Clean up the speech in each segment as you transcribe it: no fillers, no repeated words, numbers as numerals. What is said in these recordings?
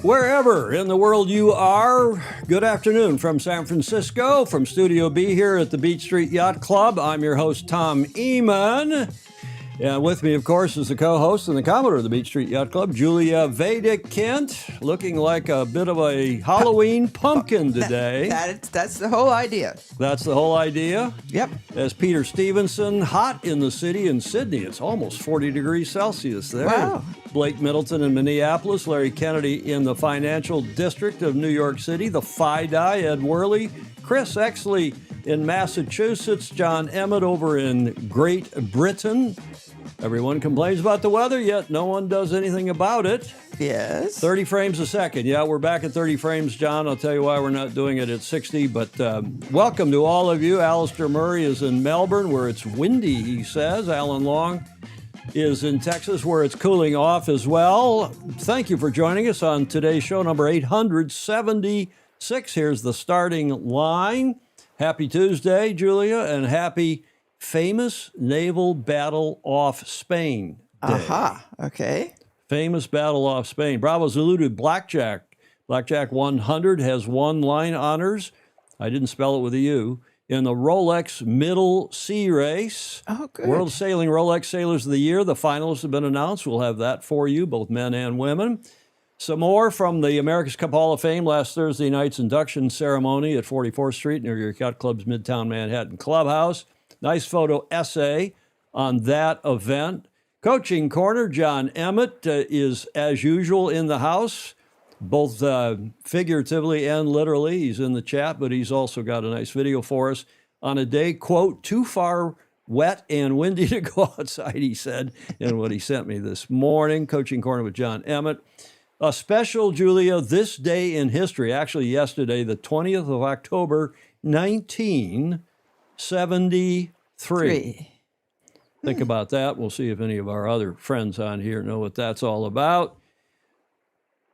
Wherever in the world you are, good afternoon from San Francisco, from Studio B here at the Beach Street Yacht Club. I'm your host, Tom Eamon. And with me, of course, is the co-host and the Commodore of the Beach Street Yacht Club, Julia Vedic-Kent, looking like a bit of a Halloween pumpkin today. That's the whole idea. That's the whole idea? Yep. As Peter Stevenson, hot in the city in Sydney. It's almost 40 degrees Celsius there. Wow. Blake Middleton in Minneapolis, Larry Kennedy in the financial district of New York City, the FIDI, Ed Worley, Chris Exley in Massachusetts, John Emmett over in Great Britain. Everyone complains about the weather, yet no one does anything about it. Yes. 30 frames a second. Yeah, we're back at 30 frames, John. I'll tell you why we're not doing it at 60. But welcome to all of you. Alistair Murray is in Melbourne, where it's windy, he says. Alan Long is in Texas, where it's cooling off as well. Thank you for joining us on today's show, number 876. Here's the starting line. Happy Tuesday, Julia, and happy Famous Naval Battle Off Spain Day. Aha. Okay. Famous Battle Off Spain. Bravo Zulu to Blackjack. Blackjack 100 has won line honors. I didn't spell it with a U. In the Rolex Middle Sea Race. Oh, good. World Sailing Rolex Sailors of the Year. The finalists have been announced. We'll have that for you, both men and women. Some more from the America's Cup Hall of Fame last Thursday night's induction ceremony at 44th Street near your Yacht Club's Midtown Manhattan Clubhouse. Nice photo essay on that event. Coaching Corner, John Emmett is, as usual, in the house, both figuratively and literally. He's in the chat, but he's also got a nice video for us on a day, quote, too far wet and windy to go outside, he said, in what he sent me this morning. Coaching Corner with John Emmett. A special, Julia, this day in history, actually yesterday, the 20th of October, 1973. Think about that. We'll see if any of our other friends on here know what that's all about.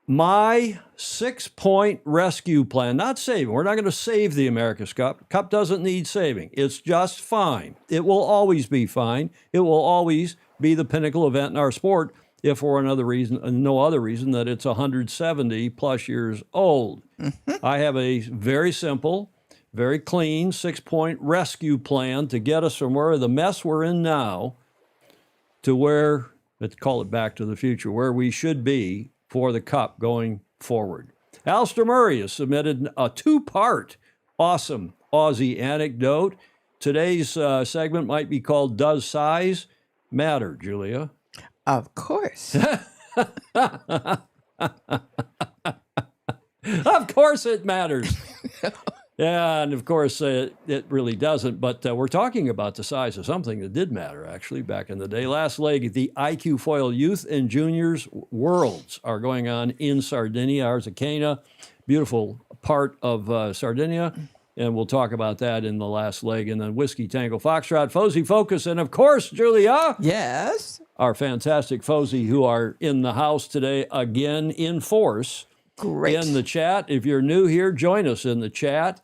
My 6-point rescue plan, not saving. We're not going to save the America's Cup. Cup doesn't need saving. It's just fine. It will always be fine. It will always be the pinnacle event in our sport, if for another reason, no other reason, that it's 170 plus years old. I have a very simple, very clean 6-point rescue plan to get us from where the mess we're in now to where, let's call it back to the future, where we should be for the Cup going forward. Alistair Murray has submitted a 2-part awesome Aussie anecdote. Today's segment might be called Does Size Matter, Julia? Of course. Of course it matters. Yeah, and of course it really doesn't, but we're talking about the size of something that did matter, actually, back in the day. Last leg, the IQ Foil Youth and Juniors Worlds are going on in Sardinia, Arzachena, beautiful part of Sardinia, and we'll talk about that in the last leg. And then Whiskey Tango Foxtrot, Fozy Focus, and of course, Julia. Yes. Our fantastic Fozy, who are in the house today again in force. Great. In the chat. If you're new here, join us in the chat.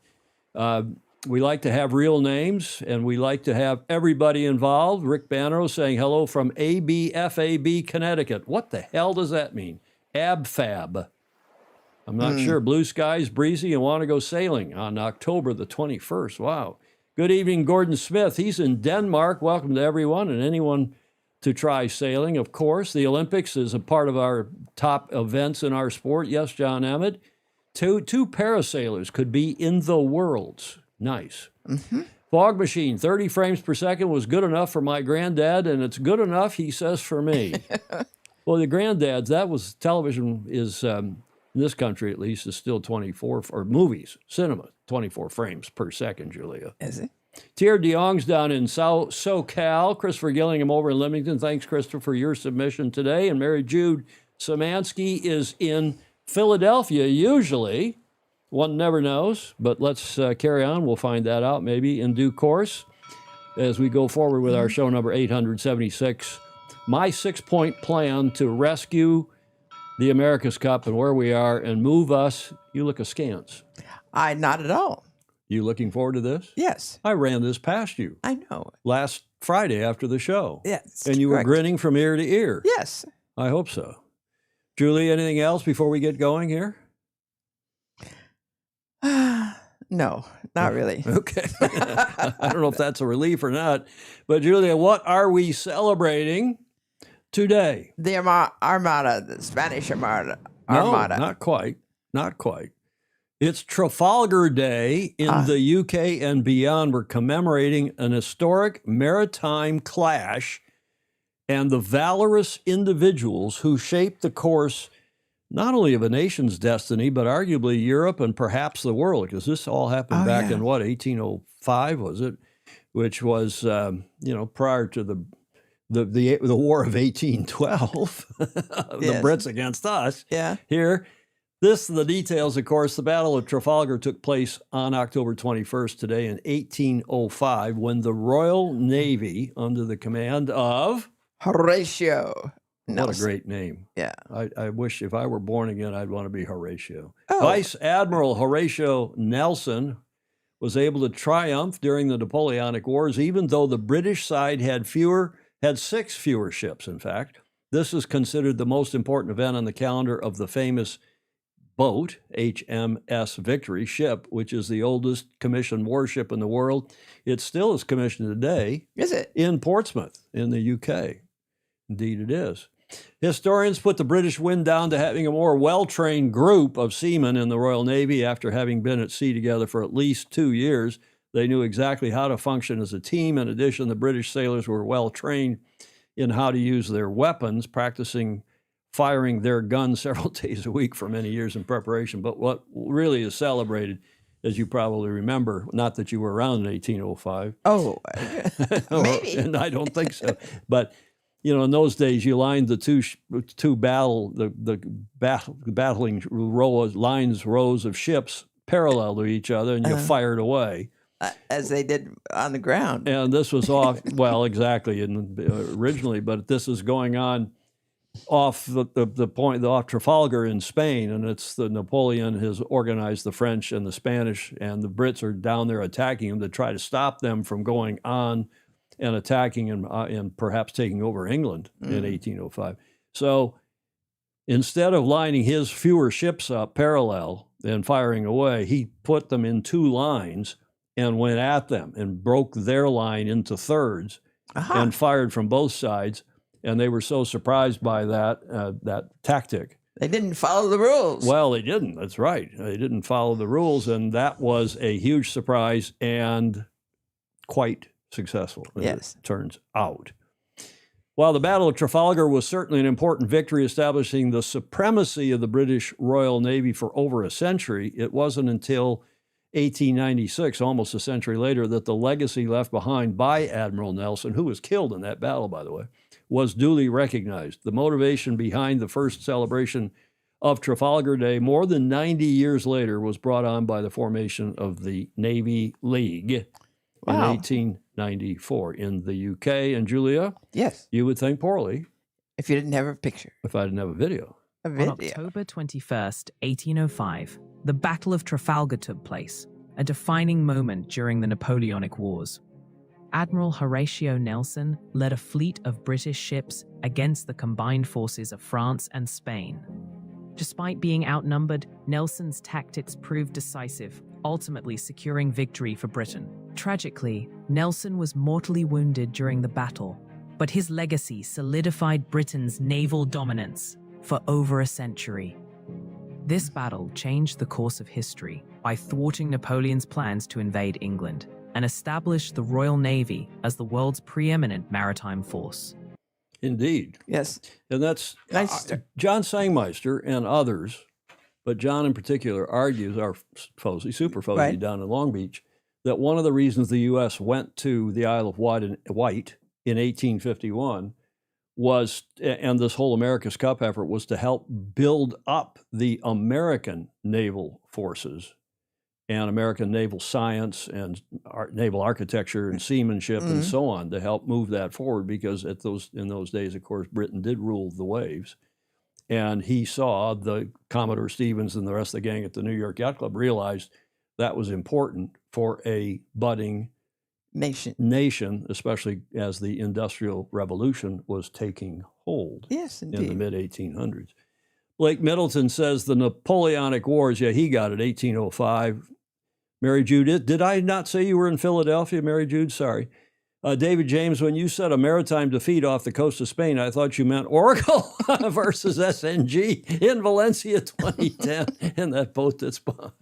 We like to have real names, and we like to have everybody involved. Rick Banner saying hello from ABFAB, Connecticut. What the hell does that mean? AbFab. I'm not sure. Blue skies, breezy, and want to go sailing on October the 21st. Wow. Good evening, Gordon Smith. He's in Denmark. Welcome to everyone and anyone to try sailing, of course. The Olympics is a part of our top events in our sport. Yes, John Emmett. Two parasailers could be in the Worlds. Nice. Fog machine, 30 frames per second was good enough for my granddad, and it's good enough, he says, for me. Well, the granddads, that was television is, in this country at least, is still 24, or movies, cinema, 24 frames per second, Julia. Is it? Tier DeYoung's down in SoCal. Christopher Gillingham over in Leamington. Thanks, Christopher, for your submission today. And Mary Jude Samansky is in Philadelphia, usually. One never knows, but let's carry on. We'll find that out maybe in due course as we go forward with our show number 876. My 6-point plan to rescue the America's Cup and where we are and move us. You look askance. Not at all. You looking forward to this? Yes. I ran this past you I know. last Friday after the show. Yes. And you correct. were grinning from ear to ear. Yes. I hope so. Julie, anything else before we get going here? No, not really. Okay. I don't know if that's a relief or not. But Julia, what are we celebrating today? The Armada, the Spanish Armada. No, not quite. Not quite. It's Trafalgar Day in the UK and beyond. We're commemorating an historic maritime clash and the valorous individuals who shaped the course not only of a nation's destiny, but arguably Europe and perhaps the world, because this all happened back in what, 1805, was it? Which was, prior to the War of 1812, the Brits against us. Yeah. Here, the details, of course, the Battle of Trafalgar took place on October 21st today in 1805, when the Royal Navy, under the command of Horatio Nelson. What a great name. Yeah. I wish if I were born again, I'd want to be Horatio. Oh. Vice Admiral Horatio Nelson was able to triumph during the Napoleonic Wars, even though the British side had 6 fewer ships, in fact. This is considered the most important event on the calendar of the famous boat, HMS Victory ship, which is the oldest commissioned warship in the world. It still is commissioned today. Is it? In Portsmouth, in the UK. Indeed it is. Historians put the British wind down to having a more well-trained group of seamen in the Royal Navy after having been at sea together for at least 2 years. They knew exactly how to function as a team. In addition, the British sailors were well-trained in how to use their weapons, practicing firing their guns several days a week for many years in preparation. But what really is celebrated, as you probably remember, not that you were around in 1805. Oh, maybe. And I don't think so. But in those days, you lined the battling rows of ships parallel to each other, and you fired away. As they did on the ground. And this was off, well, exactly, originally, but this is going on off off Trafalgar in Spain, and it's Napoleon has organized the French and the Spanish, and the Brits are down there attacking them to try to stop them from going on and attacking and perhaps taking over England in 1805. So instead of lining his fewer ships up parallel and firing away, he put them in 2 lines and went at them and broke their line into thirds and fired from both sides. And they were so surprised by that tactic. They didn't follow the rules. Well, they didn't. That's right. They didn't follow the rules, and that was a huge surprise and quite successful, as it turns out. While the Battle of Trafalgar was certainly an important victory establishing the supremacy of the British Royal Navy for over a century, it wasn't until 1896, almost a century later, that the legacy left behind by Admiral Nelson, who was killed in that battle, by the way, was duly recognized. The motivation behind the first celebration of Trafalgar Day, more than 90 years later, was brought on by the formation of the Navy League in 1894 in the UK. And Julia? Yes. You would think poorly. If you didn't have a picture. If I didn't have a video. A video. On October 21st, 1805, the Battle of Trafalgar took place, a defining moment during the Napoleonic Wars. Admiral Horatio Nelson led a fleet of British ships against the combined forces of France and Spain. Despite being outnumbered, Nelson's tactics proved decisive, ultimately securing victory for Britain. Tragically, Nelson was mortally wounded during the battle, but his legacy solidified Britain's naval dominance for over a century. This battle changed the course of history by thwarting Napoleon's plans to invade England and established the Royal Navy as the world's preeminent maritime force. Indeed. Yes. And that's John Sangmeister and others, but John in particular argues, our super Fozzie down in Long Beach, that one of the reasons the U.S. went to the Isle of Wight in 1851 was, and this whole America's Cup effort was to help build up the American naval forces and American naval science and naval architecture and seamanship and so on, to help move that forward, because in those days, of course, Britain did rule the waves. And he saw the Commodore Stevens and the rest of the gang at the New York Yacht Club realized that was important for a budding nation, especially as the Industrial Revolution was taking hold in the mid-1800s. Lake Middleton says the Napoleonic Wars. Yeah, he got it, 1805. Mary Jude, did I not say you were in Philadelphia, Mary Jude? Sorry. David James, when you said a maritime defeat off the coast of Spain, I thought you meant Oracle versus SNG in Valencia 2010, and that boat that's behind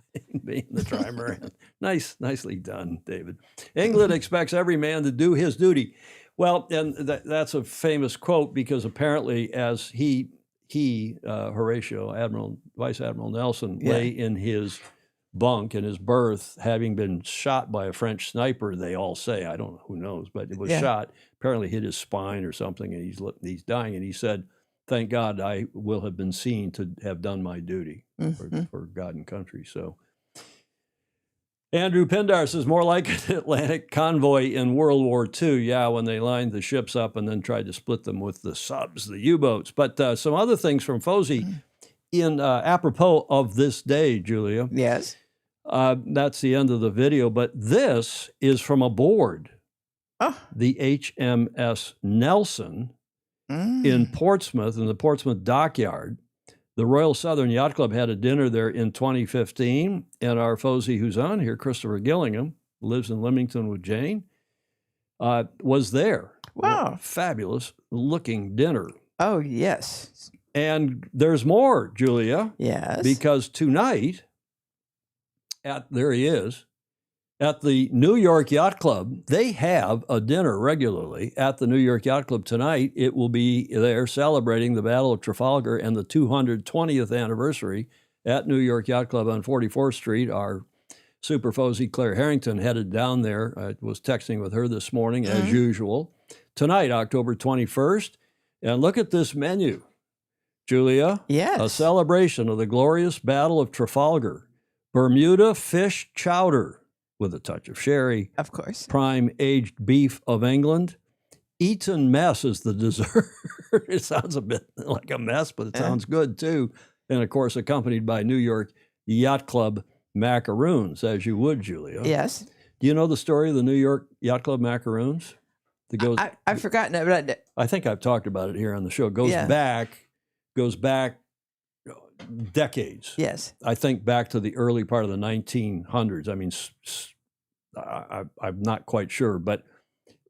me in the trimaran. Nicely done, David. England expects every man to do his duty. Well, and that's a famous quote because apparently as Horatio, Vice Admiral Nelson, lay in his bunk in his berth, having been shot by a French sniper, they all say, I don't know, who knows, but it was shot, apparently hit his spine or something, and he's dying. And he said, thank God I will have been seen to have done my duty for God and country. So Andrew Pindar says, more like an Atlantic convoy in World War II. Yeah, when they lined the ships up and then tried to split them with the subs, the U-boats. But some other things from Fozzie in apropos of this day, Julia. Yes. That's the end of the video, but this is from aboard the HMS Nelson in Portsmouth, in the Portsmouth dockyard. The Royal Southern Yacht Club had a dinner there in 2015, and our Fozzie, who's on here, Christopher Gillingham, lives in Leamington with Jane, was there. Wow. Fabulous looking dinner. Oh, yes. And there's more, Julia. Yes. Because tonight, there he is, at the New York Yacht Club. They have a dinner regularly at the New York Yacht Club tonight. It will be there celebrating the Battle of Trafalgar and the 220th anniversary at New York Yacht Club on 44th Street. Our super Fozzie Claire Harrington headed down there. I was texting with her this morning, as usual. Tonight, October 21st. And look at this menu, Julia. Yes. A celebration of the glorious Battle of Trafalgar. Bermuda fish chowder with a touch of sherry. Of course. Prime aged beef of England. Eton mess is the dessert. It sounds a bit like a mess, but it sounds good too. And of course, accompanied by New York Yacht Club macaroons, as you would, Julia. Yes. Do you know the story of the New York Yacht Club macaroons? I've forgotten it, but I think I've talked about it here on the show. Goes back decades. Yes. I think back to the early part of the 1900s. I mean, I'm not quite sure, but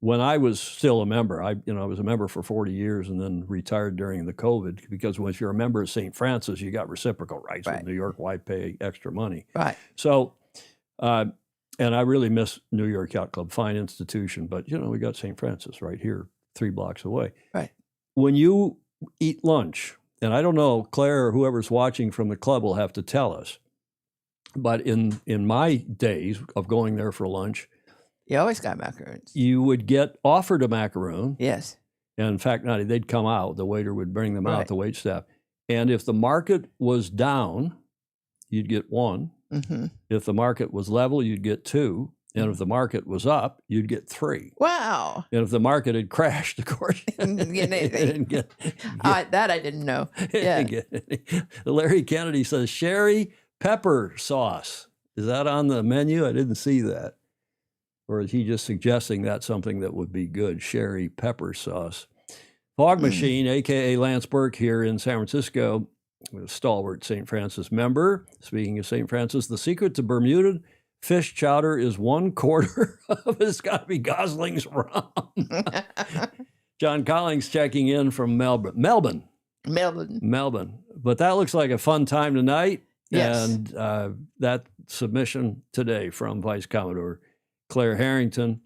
when I was still a member, I was a member for 40 years and then retired during the COVID, because if you're a member of St. Francis, you got reciprocal rights. With New York, why pay extra money? Right. So, and I really miss New York Yacht Club, fine institution, but we got St. Francis right here, 3 blocks away. Right. When you eat lunch, and I don't know, Claire or whoever's watching from the club will have to tell us, but in my days of going there for lunch, you always got macaroons. you would get offered a macaroon. Yes. And in fact, they'd come out, the waiter would bring them out, Right. the wait staff. And if the market was down, you'd get 1. Mm-hmm. If the market was level, you'd get 2. And if the market was up, you'd get 3. Wow. And if the market had crashed, of course, Didn't get anything. That I didn't know. Yeah. Larry Kennedy says sherry pepper sauce. Is that on the menu? I didn't see that. Or is he just suggesting that's something that would be good? Sherry pepper sauce. Fog Machine, a.k.a. Lance Burke here in San Francisco, a stalwart St. Francis member. Speaking of St. Francis, the secret to Bermuda fish chowder is 1/4 of it's got to be Gosling's rum. John Collings checking in from Melbourne. But that looks like a fun time tonight. Yes. And that submission today from Vice Commodore Claire Harrington.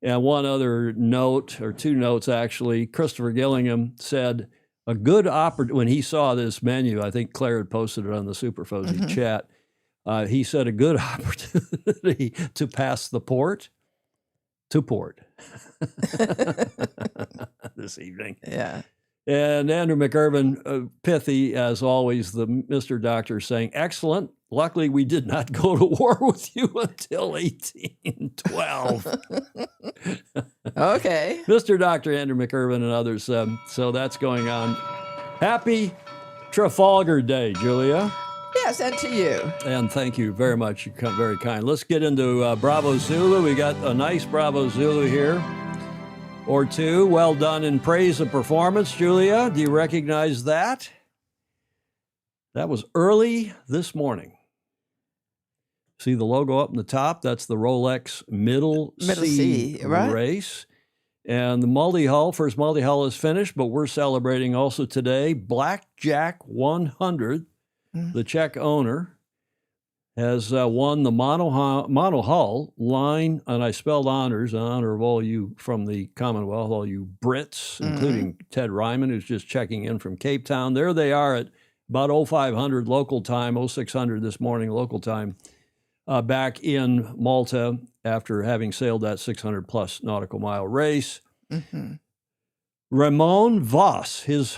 And one other note, or 2 notes actually, Christopher Gillingham said a good opportunity, when he saw this menu, I think Claire had posted it on the Super Fozzie chat, he said a good opportunity to pass the port to port this evening. Yeah. And Andrew McIrvin, pithy as always, the Mr. Doctor saying, excellent. Luckily, we did not go to war with you until 1812. Okay. Mr. Dr. Andrew McIrvin and others. So that's going on. Happy Trafalgar Day, Julia. Yes, and to you. And thank you very much. You're very kind. Let's get into Bravo Zulu. We got a nice Bravo Zulu here. Or 2. Well done in praise of performance, Julia. Do you recognize that? That was early this morning. See the logo up in the top? That's the Rolex Middle C right? race. And the multi-hull, first multi-hull is finished, but we're celebrating also today. Blackjack 100, the Czech owner, has won the monohull line, and I spelled honors in honor of all you from the Commonwealth, all you Brits, including Ted Ryman, who's just checking in from Cape Town. There they are at about 0500 local time, 0600 this morning local time, back in Malta after having sailed that 600-plus nautical mile race. Ramon Voss, he's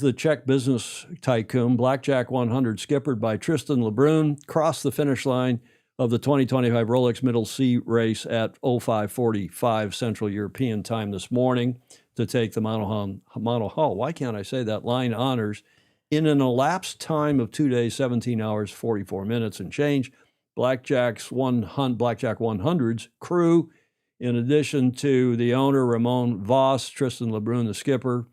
the Czech business tycoon, Blackjack 100, skippered by Tristan Lebrun, crossed the finish line of the 2025 Rolex Middle Sea race at 05:45 Central European time this morning to take the monohull. Why can't I say that? Line honors in an elapsed time of 2 days, 17 hours, 44 minutes and change. Blackjack 100's crew, in addition to the owner, Ramon Voss, Tristan Lebrun, the skipper,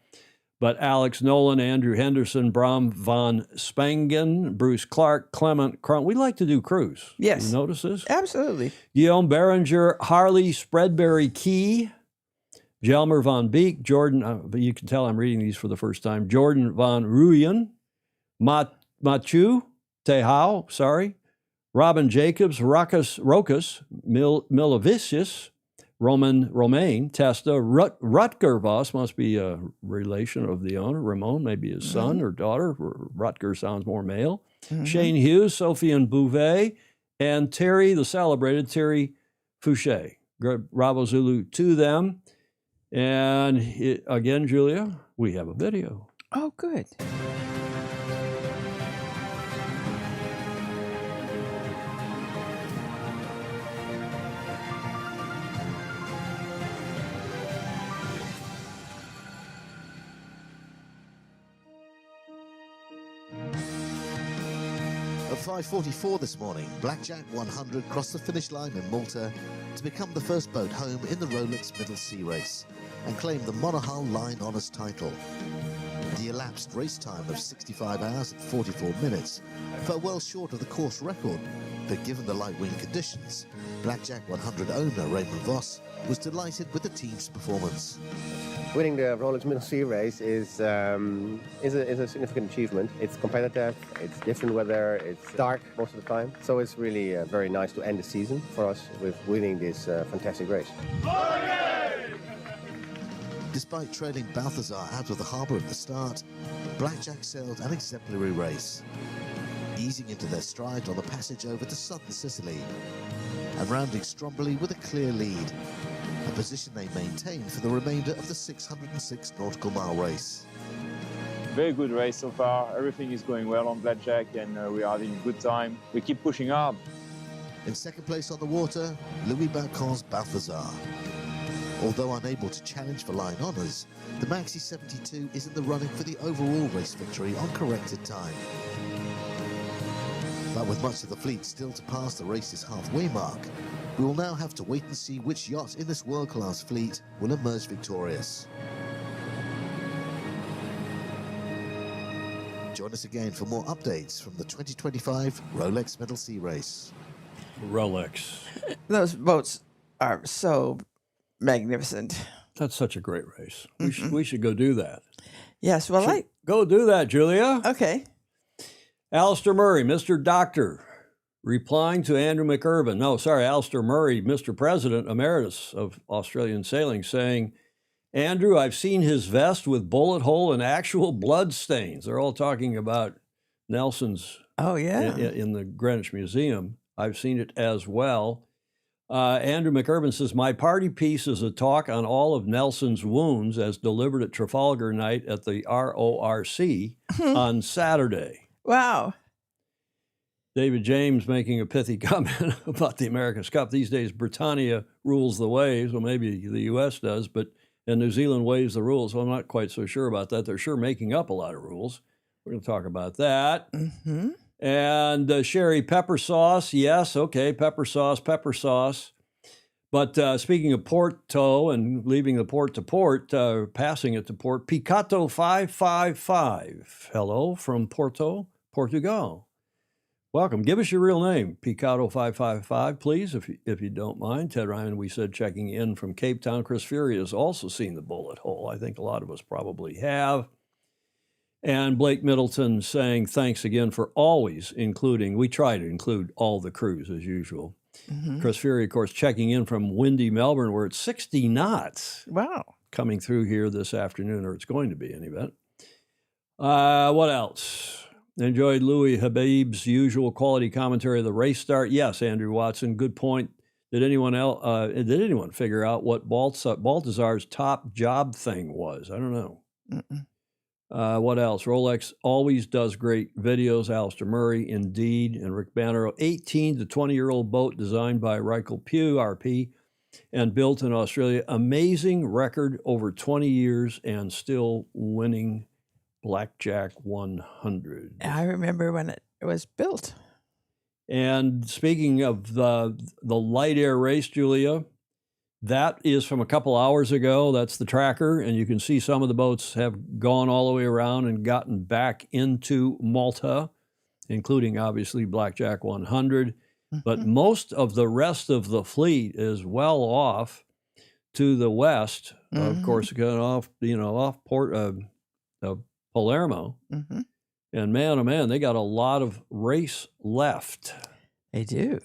but Alex Nolan, Andrew Henderson, Bram van Spangen, Bruce Clark, Clement Cron. We like to do crews. Yes. You notice this? Absolutely. Guillaume Berenger, Harley Spreadberry Key, Jelmer van Beek, Jordan, but you can tell I'm reading these for the first time, Jordan van Ruyen, Mathieu Tejau, Robin Jacobs, Rokas Milovicius, Romain Testa, Rutger Voss must be a relation of the owner. Ramon, maybe his son or daughter. Rutger sounds more male. Shane Hughes, Sofiane Bouvet, and Terry, the celebrated Terry Fouché. Bravo Zulu to them. And again, Julia, we have a video. Oh, good. At 5:44 this morning, Blackjack 100 crossed the finish line in Malta to become the first boat home in the Rolex Middle Sea race and claim the monohull line honours title. The elapsed race time of 65 hours and 44 minutes fell well short of the course record, but given the light wind conditions, Blackjack 100 owner Raymond Voss was delighted with the team's performance. Winning the Rolex Middle Sea race is a significant achievement. It's competitive, it's different weather, it's dark most of the time. So it's really very nice to end the season for us with winning this fantastic race. Despite trailing Balthazar out of the harbour at the start, Blackjack sailed an exemplary race, easing into their stride on the passage over to southern Sicily and rounding Stromboli with a clear lead, a position they maintained for the remainder of the 606 nautical mile race. Very good race so far. Everything is going well on Blackjack and we are having a good time. We keep pushing hard. In second place on the water, Louis Balcon's Balthazar. Although unable to challenge for line honours, the Maxi 72 is in the running for the overall race victory on corrected time. But with much of the fleet still to pass the race's halfway mark, we will now have to wait and see which yacht in this world-class fleet will emerge victorious. Join us again for more updates from the 2025 Rolex Middle Sea race. Rolex. Those boats are so magnificent. That's such a great race. We should go do that. Yes, well, Go do that, Julia. okay. Alistair Murray, Mr. Doctor, replying to Andrew McIrvin. No, sorry, Alistair Murray, Mr. President Emeritus of Australian Sailing, saying, Andrew, I've seen his vest with bullet hole and actual blood stains. They're all talking about Nelson's Oh, yeah. in the Greenwich Museum. I've seen it as well. Andrew McIrvin says, my party piece is a talk on all of Nelson's wounds as delivered at Trafalgar Night at the RORC on Saturday. Wow. David James making a pithy comment about the America's Cup. These days, Britannia rules the waves. Well, maybe the U.S. does, and New Zealand waives the rules. So I'm not quite so sure about that. They're sure making up a lot of rules. We're going to talk about that. Mm-hmm. And Sherry, pepper sauce. Yes, okay, pepper sauce. But speaking of Porto and leaving the port to port, passing it to port, Picato 555. Hello from Porto. Portugal. Welcome. Give us your real name, Picado555, please, if you don't mind. Ted Ryan, we said, checking in from Cape Town. Chris Fury has also seen the bullet hole. I think a lot of us probably have. And Blake Middleton saying, thanks again for always including, we try to include all the crews as usual. Chris Fury, of course, checking in from windy Melbourne, where it's 60 knots Wow. coming through here this afternoon, or it's going to be in any event. What else? Enjoyed Louis Habib's usual quality commentary of the race start. Yes, Andrew Watson, good point. Did anyone figure out what Baltazar's top job thing was? I don't know. What else? Rolex always does great videos. Alistair Murray, indeed, and Rick Banner. 18 to 20-year-old boat designed by Reichel Pugh, RP, and built in Australia. Amazing record over 20 years and still winning Blackjack 100. I remember when it was built. And speaking of the light air race, Julia, that is from a couple hours ago. That's the tracker, and you can see some of the boats have gone all the way around and gotten back into Malta, including obviously Blackjack 100. But most of the rest of the fleet is well off to the west, of course, going off port of Palermo. And man, oh man, they got a lot of race left. They do.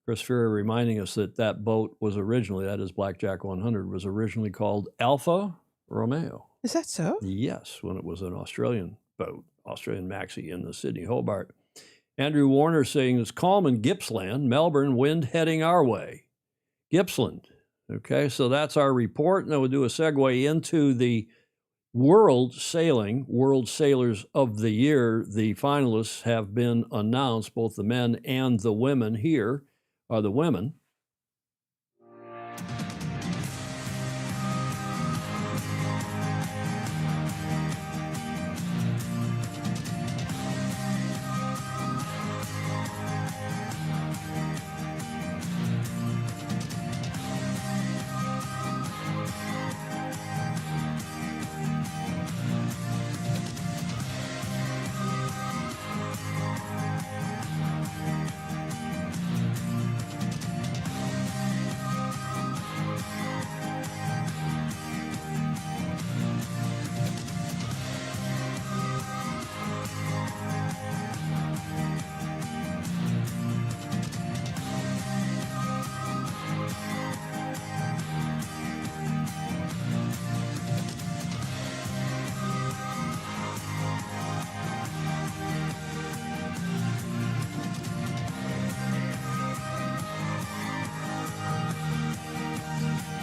Chris Fury reminding us that boat was originally, that is Blackjack 100, was originally called Alfa Romeo. Is that so? Yes, when it was an Australian boat, Australian maxi in the Sydney Hobart. Andrew Warner saying it's calm in Gippsland, Melbourne, wind heading our way. Gippsland. Okay, so that's our report. Now we'll do a segue into the World Sailors of the Year. The finalists have been announced, both the men and the women. Here are the women.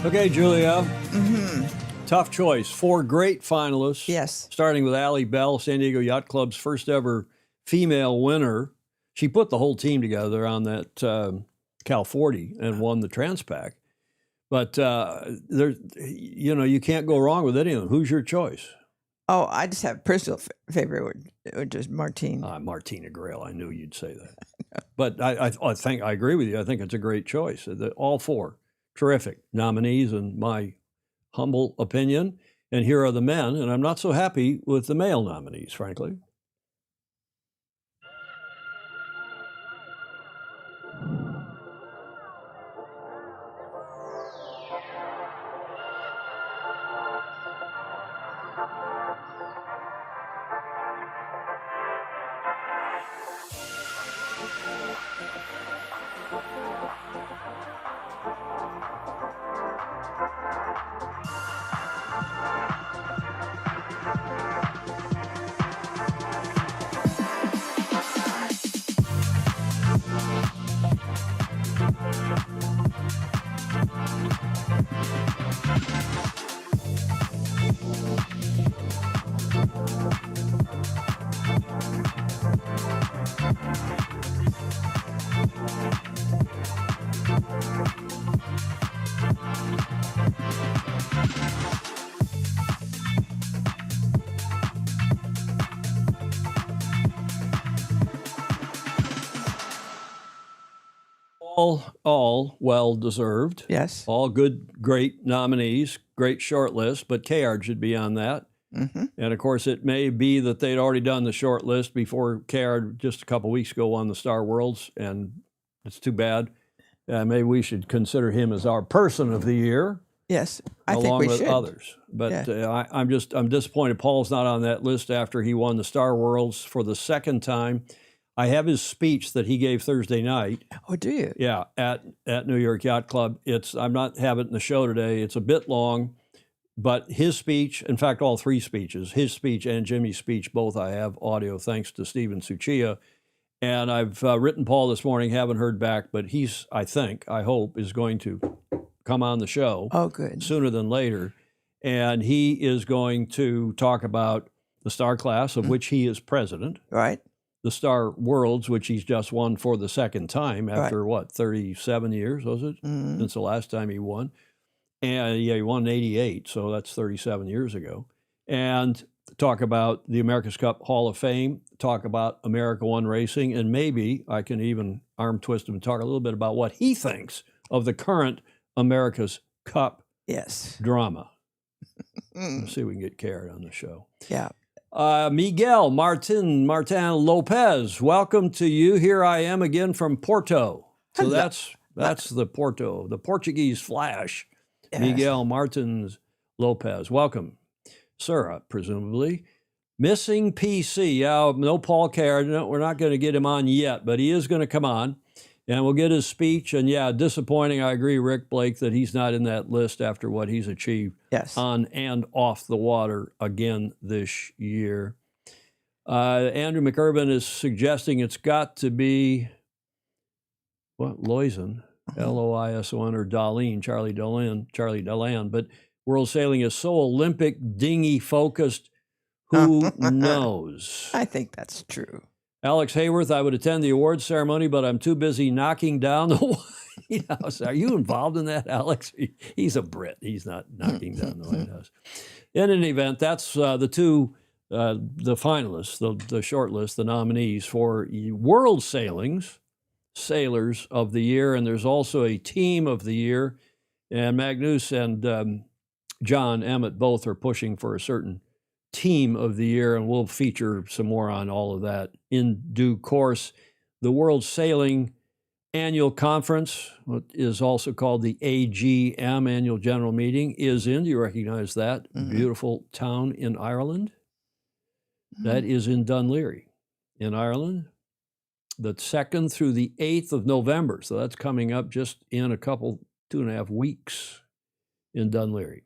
Okay, Julia. Tough choice. 4 great finalists. Yes. Starting with Allie Bell, San Diego Yacht Club's first ever female winner. She put the whole team together on that Cal 40 and won the Transpac. But you can't go wrong with anyone. Who's your choice? Oh, I just have personal favorite, which is Martine. Martina Grail. I knew you'd say that. But I think I agree with you. I think it's a great choice. All 4 terrific nominees, in my humble opinion. And here are the men, and I'm not so happy with the male nominees, frankly. All well-deserved. Yes. All good, great nominees, great short list, but Kayard should be on that. Mhm. And of course, it may be that they'd already done the short list before Caird just a couple weeks ago won the Star Worlds, and it's too bad. Maybe we should consider him as our person of the year, Yes, I think along we with should. others. But I'm disappointed Paul's not on that list after he won the Star Worlds for the second time. I have his speech that he gave Thursday night. Oh, do you? Yeah, at New York Yacht Club. I'm not having it in the show today. It's a bit long, but his speech, in fact, all three speeches, his speech and Jimmy's speech, both I have audio thanks to Stephen Suchia. And I've written Paul this morning, haven't heard back, but he's, I hope, is going to come on the show Oh, good. sooner than later. And he is going to talk about the Star Class, of which he is president, Right. the Star Worlds, which he's just won for the second time after, 37 years, was it? Mhm. Since the last time he won. And he won in 88, so that's 37 years ago. And talk about the America's Cup Hall of Fame, talk about America One Racing, and maybe I can even arm twist him and talk a little bit about what he thinks of the current America's Cup Yes. drama. Mm. Let's see if we can get Caird on the show. Yeah. Miguel Martin Lopez, welcome to you. Here I am again from Porto. So Hello. that's the Porto, the Portuguese Flash. Yes. Miguel Martins Lopez, welcome, sir, presumably. Missing PC, no Paul Caird. No, we're not going to get him on yet, but he is going to come on, and we'll get his speech. And disappointing, I agree, Rick Blake, that he's not in that list after what he's achieved Yes. on and off the water again this year. Andrew McIrvin is suggesting it's got to be, Loison, Loison, or Darlene, Charlie Delan. But World Sailing is so Olympic dinghy focused. Who knows? I think that's true. Alex Hayworth, I would attend the awards ceremony, but I'm too busy knocking down the White House. Are you involved in that, Alex? He's a Brit. He's not knocking down the White House. In any event, that's the two, the finalists, the short list, the nominees for World Sailings, Sailors of the Year, and there's also a Team of the Year. And Magnus and John Emmett both are pushing for a certain Team of the Year, and we'll feature some more on all of that in due course. The World Sailing Annual Conference, what is also called the AGM, Annual General Meeting, is in, do you recognize that beautiful town in Ireland? That is in Dunleary in Ireland, the 2nd through the 8th of November. So that's coming up just in a couple, 2.5 weeks in Dunleary,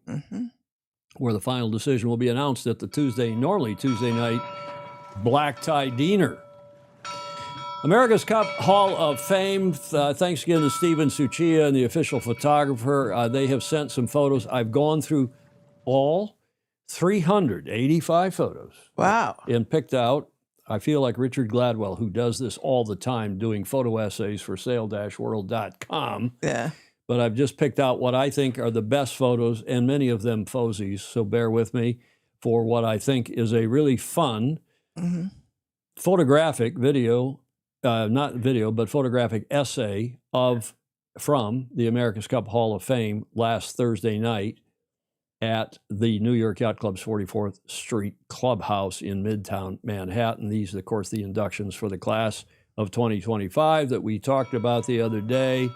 where the final decision will be announced at the normally Tuesday night black tie dinner. America's Cup Hall of Fame. Thanks again to Stephen Suchia and the official photographer. They have sent some photos. I've gone through all 385 photos. Wow. And picked out, I feel like Richard Gladwell, who does this all the time, doing photo essays for sail-world.com. Yeah. But I've just picked out what I think are the best photos, and many of them Fosies, so bear with me for what I think is a really fun photographic photographic essay from the America's Cup Hall of Fame last Thursday night at the New York Yacht Club's 44th Street Clubhouse in Midtown Manhattan. These, of course, the inductions for the class of 2025 that we talked about the other day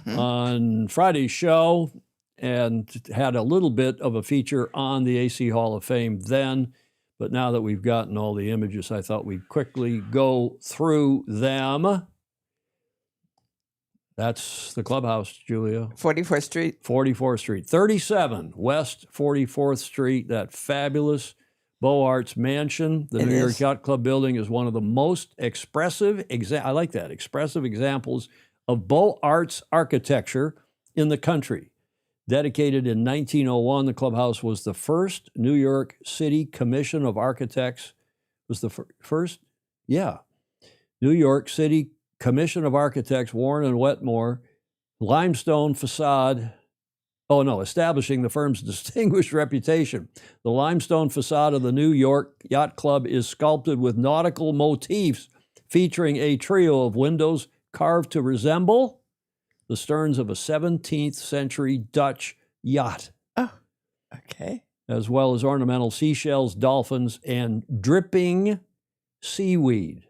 on Friday's show, and had a little bit of a feature on the AC Hall of Fame then. But now that we've gotten all the images, I thought we'd quickly go through them. That's the clubhouse, Julia. 44th Street. 44th Street, 37 West 44th Street, that fabulous Beaux Arts mansion. The It New York is. Yacht Club building is one of the most expressive, I like that, expressive examples of Beaux Arts architecture in the country. Dedicated in 1901, the clubhouse was the first New York City Commission of Architects. Was the first? Yeah. New York City Commission of Architects, Warren and Wetmore, limestone facade. Oh, no, establishing the firm's distinguished reputation. The limestone facade of the New York Yacht Club is sculpted with nautical motifs, featuring a trio of windows carved to resemble the sterns of a 17th century Dutch yacht. Oh, okay. as well as ornamental seashells, dolphins, and dripping seaweed.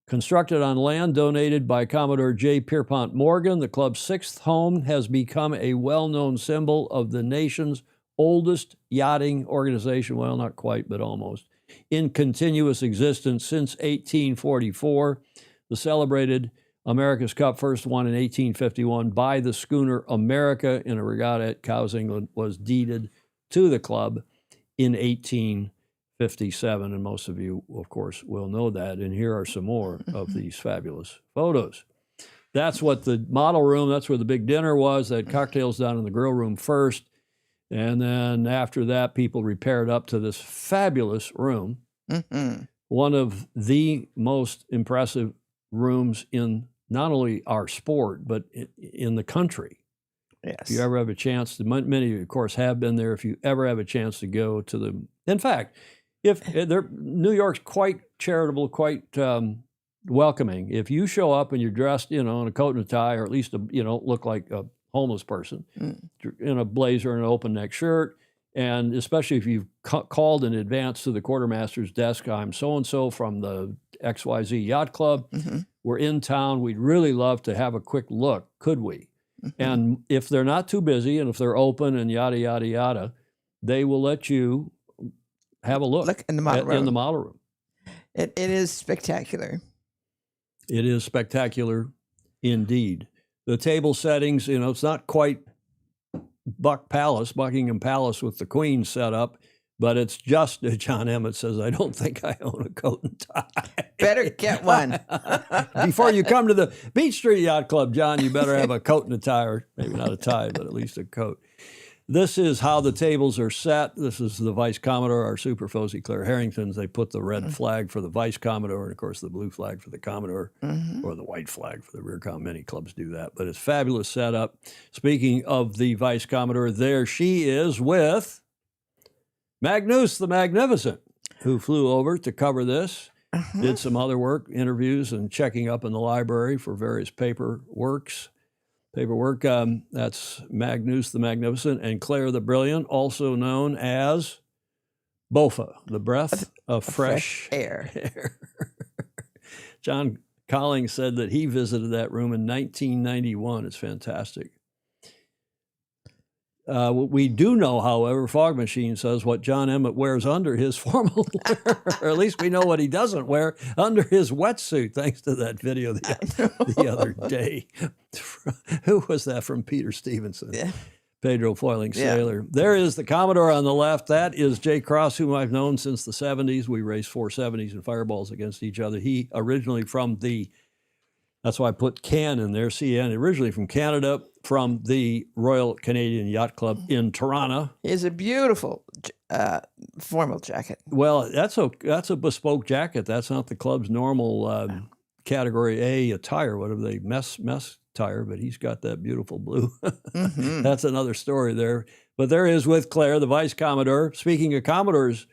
Constructed on land donated by Commodore J. Pierpont Morgan, the club's sixth home has become a well-known symbol of the nation's oldest yachting organization, well, not quite, but almost, in continuous existence since 1844. The celebrated America's Cup, first won in 1851 by the schooner America in a regatta at Cowes, England, was deeded to the club in 1857. And most of you, of course, will know that. And here are some more of these fabulous photos. That's what the model room, that's where the big dinner was. They had cocktails down in the grill room first. And then after that, people repaired up to this fabulous room. One of the most impressive rooms in not only our sport, but in the country. Yes. If you ever have a chance to, many of you, of course, have been there. If you ever have a chance to go to the, in fact, if New York's quite charitable, quite welcoming. If you show up and you're dressed, in a coat and a tie, or at least, look like a homeless person, in a blazer and an open neck shirt, and especially if you've called in advance to the quartermaster's desk, I'm so-and-so from the XYZ Yacht Club. We're in town. We'd really love to have a quick look. Could we? And if they're not too busy and if they're open and yada, yada, yada, they will let you have a look in the model room. In the model room. It is spectacular. It is spectacular indeed. The table settings, it's not quite Buckingham Palace with the Queen set up, but it's just, John Emmett says, I don't think I own a coat and tie. Better get one. Before you come to the Beach Street Yacht Club, John, you better have a coat and a tie, or maybe not a tie, but at least a coat. This is how the tables are set. This is the Vice Commodore, our Super Fozy Claire Harringtons. They put the red flag for the Vice Commodore, and of course the blue flag for the Commodore, or the white flag for the Rear Comm. Many clubs do that, but it's fabulous setup. Speaking of the Vice Commodore, there she is with Magnus the Magnificent, who flew over to cover this, did some other work, interviews, and checking up in the library for various paperwork. That's Magnus the Magnificent and Claire the Brilliant, also known as BOFA, the breath of fresh air. John Collings said that he visited that room in 1991. It's fantastic. We do know, however, Fog Machine says what John Emmett wears under his formal wear, or at least we know what he doesn't wear under his wetsuit, thanks to that video the other day. Who was that from? Peter Stevenson. Yeah. Pedro Foiling Sailor. There is the Commodore on the left. That is Jay Cross, whom I've known since the 70s. We raced 470s and Fireballs against each other. He originally that's why I put CAN in there, CN, originally from Canada, from the Royal Canadian Yacht Club in Toronto. It's a beautiful formal jacket. Well, that's a bespoke jacket. That's not the club's normal Category A attire, whatever they mess attire, but he's got that beautiful blue. That's another story there. But there is with Claire, the Vice Commodore. Speaking of Commodores,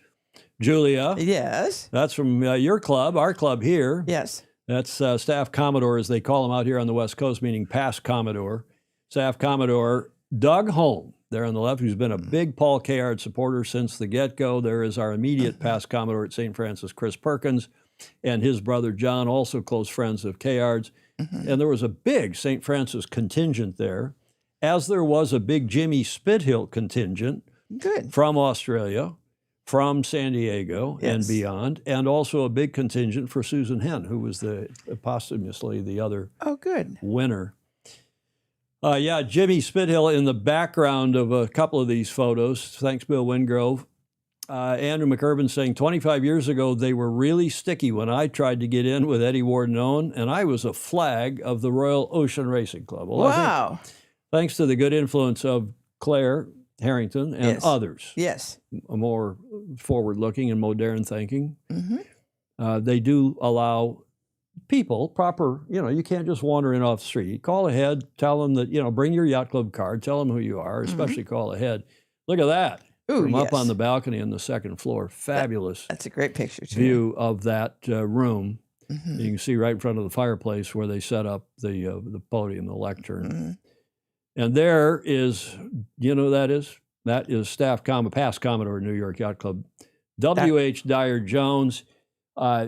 Julia. Yes. That's from your club, our club here. Yes. That's Staff Commodore, as they call him out here on the West Coast, meaning past Commodore. Staff Commodore Doug Holm, there on the left, who's been a big Paul Kayard supporter since the get-go. There is our immediate past Commodore at St. Francis, Chris Perkins, and his brother John, also close friends of Kayard's. And there was a big St. Francis contingent there, as there was a big Jimmy Spithill contingent from Australia, from San Diego and beyond, and also a big contingent for Susan Henn, who was posthumously the other winner. Jimmy Spithill in the background of a couple of these photos. Thanks, Bill Wingrove. Andrew McIrvin saying 25 years ago, they were really sticky when I tried to get in with Eddie Wardone, and I was a flag of the Royal Ocean Racing Club. Well, wow. Thanks to the good influence of Claire Harrington and others. Yes. More forward-looking and modern thinking. They do allow people proper, you can't just wander in off the street. Call ahead, tell them that, bring your yacht club card, tell them who you are, especially call ahead. Look at that. From up on the balcony on the second floor. Fabulous. That's a great picture, too. View of that room. You can see right in front of the fireplace where they set up the podium, the lectern. And there is, that is? That is past Commodore New York Yacht Club. W.H. Dyer Jones.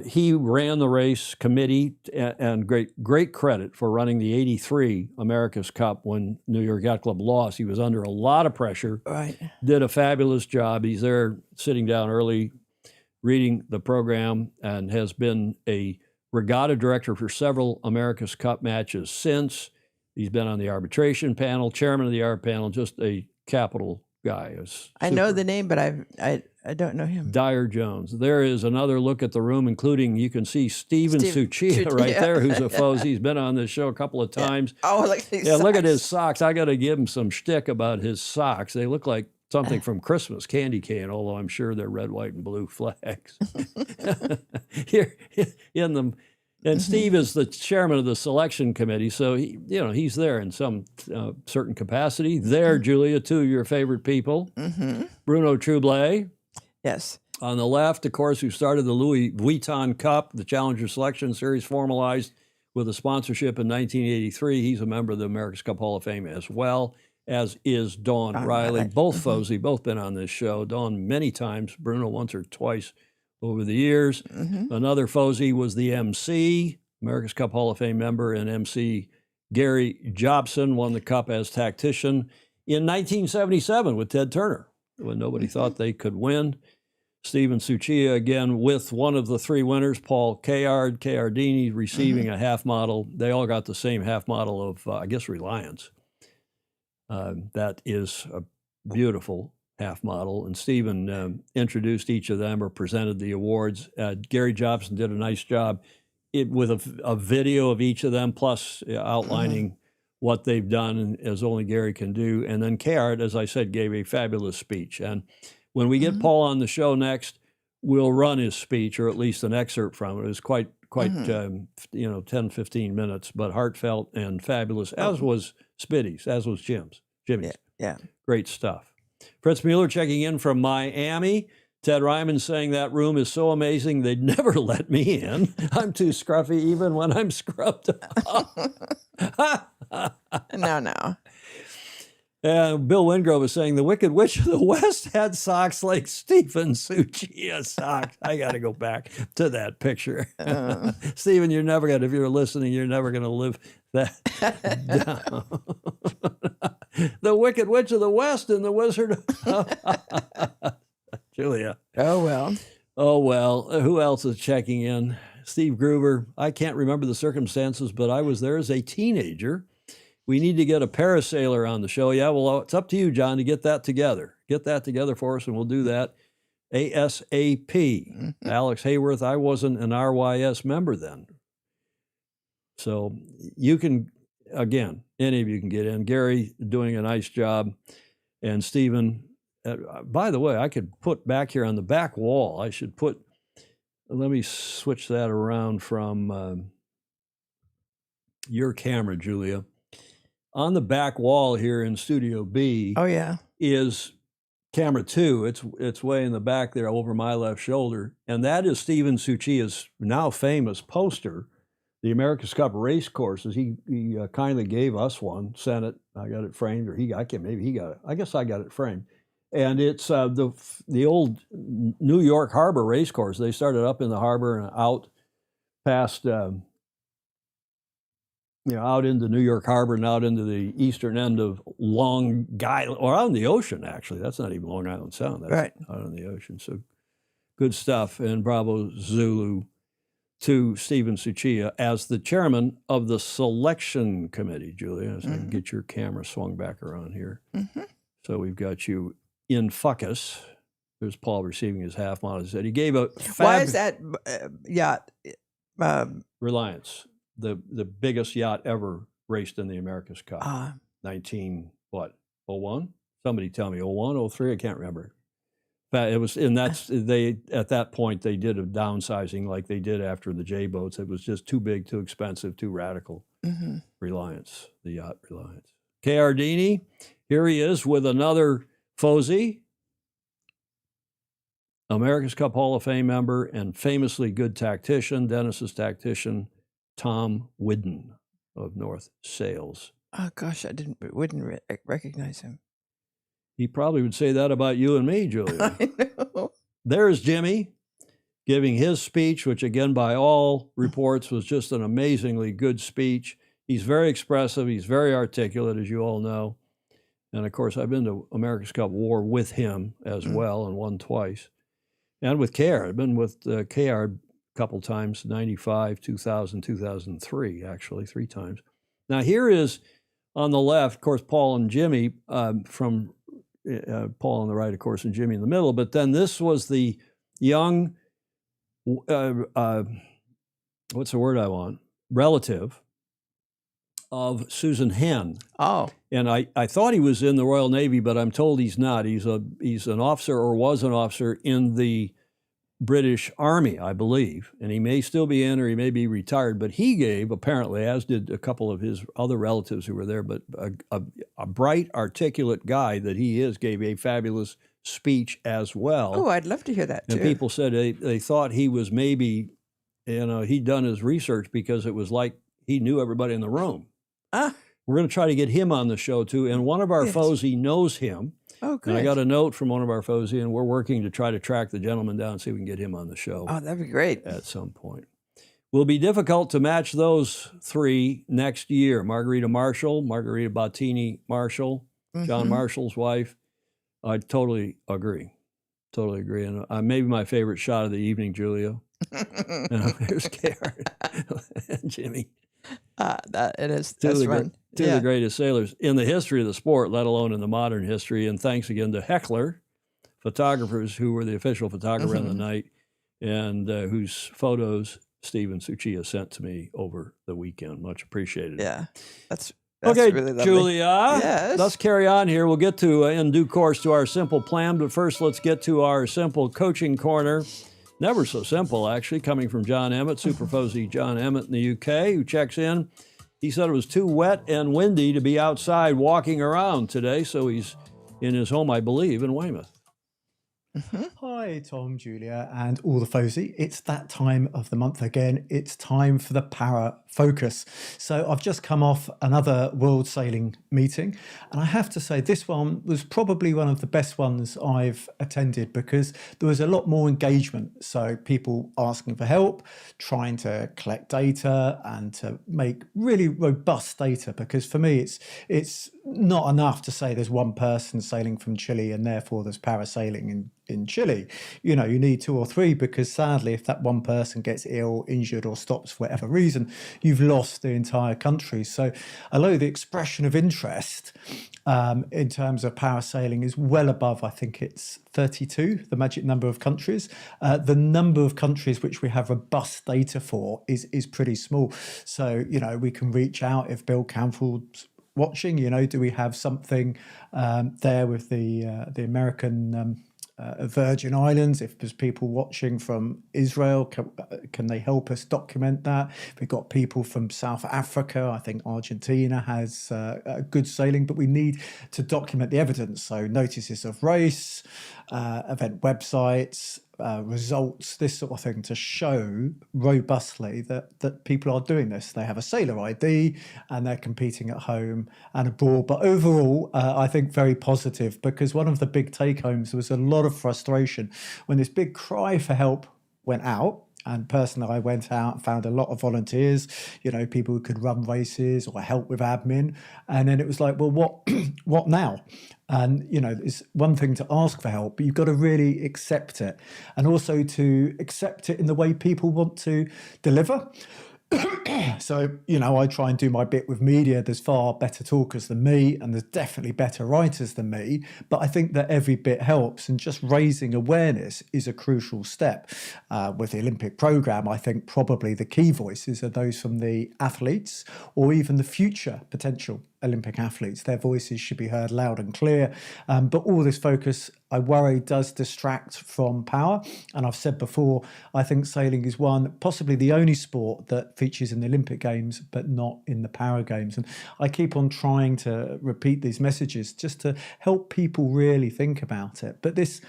He ran the race committee, and great credit for running the '83 America's Cup when New York Yacht Club lost. He was under a lot of pressure. Right. Did a fabulous job. He's there sitting down early, reading the program, and has been a regatta director for several America's Cup matches since. He's been on the arbitration panel, chairman of the ARB panel, just a capital guy. I know the name, but I don't know him. Dyer Jones. There is another look at the room, including you can see Steven Suchia right yeah. there, who's a foe. He's been on this show a couple of times. Oh, look at these Yeah, look at socks. his socks. I got to give him some shtick about his socks. They look like something from Christmas candy cane, although I'm sure they're red, white, and blue flags. Here in them. And Steve is the chairman of the selection committee, so he's there in some certain capacity. There, Julia, two of your favorite people, Bruno Troublé. Yes. On the left, of course, who started the Louis Vuitton Cup, the Challenger Selection Series, formalized with a sponsorship in 1983. He's a member of the America's Cup Hall of Fame as well, as is Dawn Riley. Both Fosey, both been on this show. Dawn many times, Bruno once or twice over the years. Another Fosey was the MC, America's Cup Hall of Fame member, and MC Gary Jobson won the Cup as tactician in 1977 with Ted Turner, when nobody thought they could win. Steven Suchia, again, with one of the three winners, Paul Chiardini, receiving a half model. They all got the same half model of, I guess, Reliance. That is a beautiful half model. And Steven introduced each of them or presented the awards. Gary Jobson did a nice job with a video of each of them, plus outlining what they've done, as only Gary can do. And then Chiard, as I said, gave a fabulous speech. And when we get Paul on the show next, we'll run his speech, or at least an excerpt from it. It was quite 10, 15 minutes, but heartfelt and fabulous, as was Spitty's, as was Jimmy's. Yeah. Great stuff. Fritz Mueller checking in from Miami. Ted Ryman saying that room is so amazing they'd never let me in. I'm too scruffy even when I'm scrubbed up. No. Bill Wingrove is saying the Wicked Witch of the West had socks like Stephen Suchia socks. I got to go back to that picture. Stephen, you're never going to, if you're listening, you're never going to live that down. The Wicked Witch of the West and the Wizard of... Julia. Oh, well. Oh, well. Who else is checking in? Steve Gruber. I can't remember the circumstances, but I was there as a teenager. We need to get a parasailer on the show. Yeah, well, it's up to you, John, to get that together. Get that together for us, and we'll do that ASAP. Alex Hayworth, I wasn't an RYS member then. So you can, again, any of you can get in. Gary doing a nice job. And Stephen, by the way, I could put back here on the back wall, I should put, let me switch that around from your camera, Julia. On the back wall here in Studio B is camera 2. It's way in the back there over my left shoulder. And that is Steven Suchia's now famous poster, the America's Cup race courses. He kindly gave us one, sent it. I got it framed, or maybe he got it. I guess I got it framed. And it's the old New York Harbor race course. They started up in the harbor and out past... out into New York Harbor and out into the eastern end of Long Island, or out in the ocean, actually. That's not even Long Island Sound. That's right out in the ocean. So good stuff. And bravo Zulu to Steven Suchia as the chairman of the selection committee, Julia. So I can get your camera swung back around here. So we've got you in focus. There's Paul receiving his half model. He said he gave a Why is that yacht? Reliance. The biggest yacht ever raced in the America's Cup. 01? Somebody tell me, 01, 03? I can't remember. But it was, and that's, at that point, they did a downsizing like they did after the J boats. It was just too big, too expensive, too radical. Reliance, the yacht Reliance. Chiardini, here he is with another Fosey, America's Cup Hall of Fame member and famously good tactician, Dennis's tactician, Tom Whidden of North Sales. Oh gosh, wouldn't recognize him. He probably would say that about you and me, Julia. I know. There's Jimmy giving his speech, which again, by all reports, was just an amazingly good speech. He's very expressive. He's very articulate, as you all know. And of course, I've been to America's Cup War with him as well and won twice. And with KR. I've been with KR a couple times, 95, 2000, 2003, actually, 3 times. Now, here is on the left, of course, Paul and Jimmy from Paul on the right, of course, and Jimmy in the middle. But then this was the young, what's the word I want? Relative of Susan Henn. Oh, And I thought he was in the Royal Navy, but I'm told he's not. He's an officer or was an officer in the British Army, I believe. And he may still be in or he may be retired. But he gave, apparently, as did a couple of his other relatives who were there, but a bright, articulate guy that he is, gave a fabulous speech as well. oh, I'd love to hear that too. And people said they thought he was maybe, he'd done his research because it was like he knew everybody in the room. Ah, We're going to try to get him on the show too. And one of our Yes. FOSI knows him. oh, good. And I got a note from one of our FOSI, and we're working to try to track the gentleman down and see if we can get him on the show Oh, that'd be great. at some point. Will be difficult to match those 3 next year. Margarita Bottini Marshall, John Mhm. Marshall's wife. I totally agree. Totally agree. And maybe my favorite shot of the evening, Julia. Here's Karen and Jimmy. It is. Two of That's the fun. Two of the greatest sailors in the history of the sport, let alone in the modern history. And thanks again to Heckler photographers who were the official photographer on the night and whose photos Steve and Suchiya sent to me over the weekend. Much appreciated. Yeah, that's Okay, really lovely. Julia, Yes. let's carry on here. We'll get to, in due course, to our simple plan. But first, let's get to our simple coaching corner. Never so simple, actually, coming from John Emmett, Super Fozy John Emmett in the UK, who checks in. He said it was too wet and windy to be outside walking around today, so he's in his home, I believe, in Weymouth. Hi, Tom, Julia, and all the Fozy. It's that time of the month again. It's time for the Para Focus. So I've just come off another World Sailing meeting, and I have to say this one was probably one of the best ones I've attended because there was a lot more engagement. So people asking for help, trying to collect data and to make really robust data, because for me it's not enough to say there's one person sailing from Chile and therefore there's parasailing in Chile. You know, you need 2 or 3, because sadly, if that one person gets ill, injured, or stops for whatever reason, you've lost the entire country. So although the expression of interest in terms of parasailing is well above, I think it's 32, the magic number of countries, the number of countries which we have robust data for is pretty small. So, you know, we can reach out if Bill Canfield's watching, you know, do we have something there with the American Virgin Islands? If there's people watching from Israel, can they help us document that? We've got people from South Africa. I think Argentina has good sailing, but we need to document the evidence. So notices of race, event websites, results, this sort of thing, to show robustly that people are doing this. They have a sailor ID and they're competing at home and abroad. But overall, I think very positive, because one of the big take-homes was a lot of frustration when this big cry for help went out. And personally, I went out and found a lot of volunteers, you know, people who could run races or help with admin. And then it was like, well, what now? And, you know, it's one thing to ask for help, but you've got to really accept it. And also to accept it in the way people want to deliver. So, you know, I try and do my bit with media. There's far better talkers than me, and there's definitely better writers than me. But I think that every bit helps, and just raising awareness is a crucial step. With the Olympic programme, I think probably the key voices are those from the athletes or even the future potential Olympic athletes. Their voices should be heard loud and clear. But all this focus, I worry, does distract from power. And I've said before, I think sailing is possibly the only sport that features in the Olympic Games, but not in the Para Games. And I keep on trying to repeat these messages just to help people really think about it. But this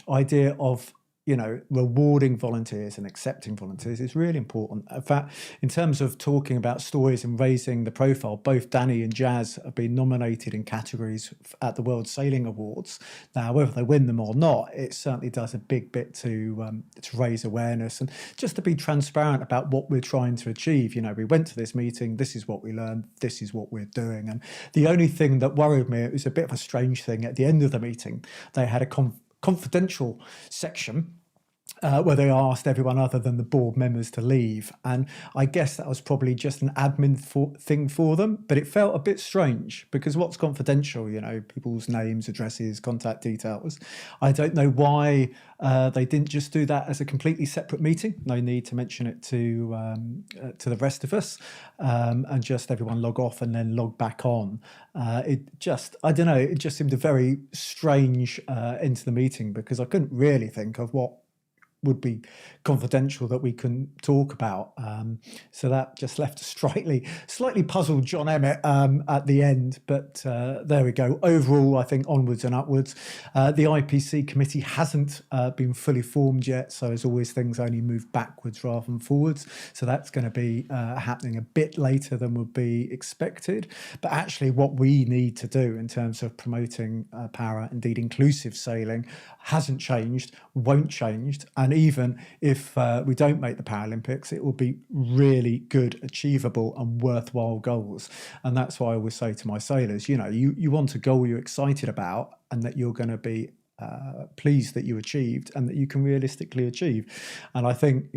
idea of rewarding volunteers and accepting volunteers is really important. In fact, in terms of talking about stories and raising the profile, both Danny and Jazz have been nominated in categories at the World Sailing Awards. Now, whether they win them or not, it certainly does a big bit to raise awareness and just to be transparent about what we're trying to achieve. We went to this meeting, this is what we learned, this is what we're doing. And the only thing that worried me, it was a bit of a strange thing, at the end of the meeting, they had a confidential section where they asked everyone other than the board members to leave. And I guess that was probably just an admin thing for them, but it felt a bit strange because what's confidential, people's names, addresses, contact details. I don't know why they didn't just do that as a completely separate meeting. No need to mention it to the rest of us and just everyone log off and then log back on. I don't know, it just seemed a very strange end to the meeting because I couldn't really think of what would be confidential that we couldn't talk about. So that just left a slightly puzzled John Emmett at the end. But there we go. Overall, I think onwards and upwards. The IPC committee hasn't been fully formed yet. So as always, things only move backwards rather than forwards. So that's going to be happening a bit later than would be expected. But actually what we need to do in terms of promoting para, indeed inclusive sailing, hasn't changed, won't change. And even if we don't make the Paralympics, it will be really good, achievable and worthwhile goals. And that's why I always say to my sailors, you want a goal you're excited about and that you're going to be pleased that you achieved and that you can realistically achieve. And I think,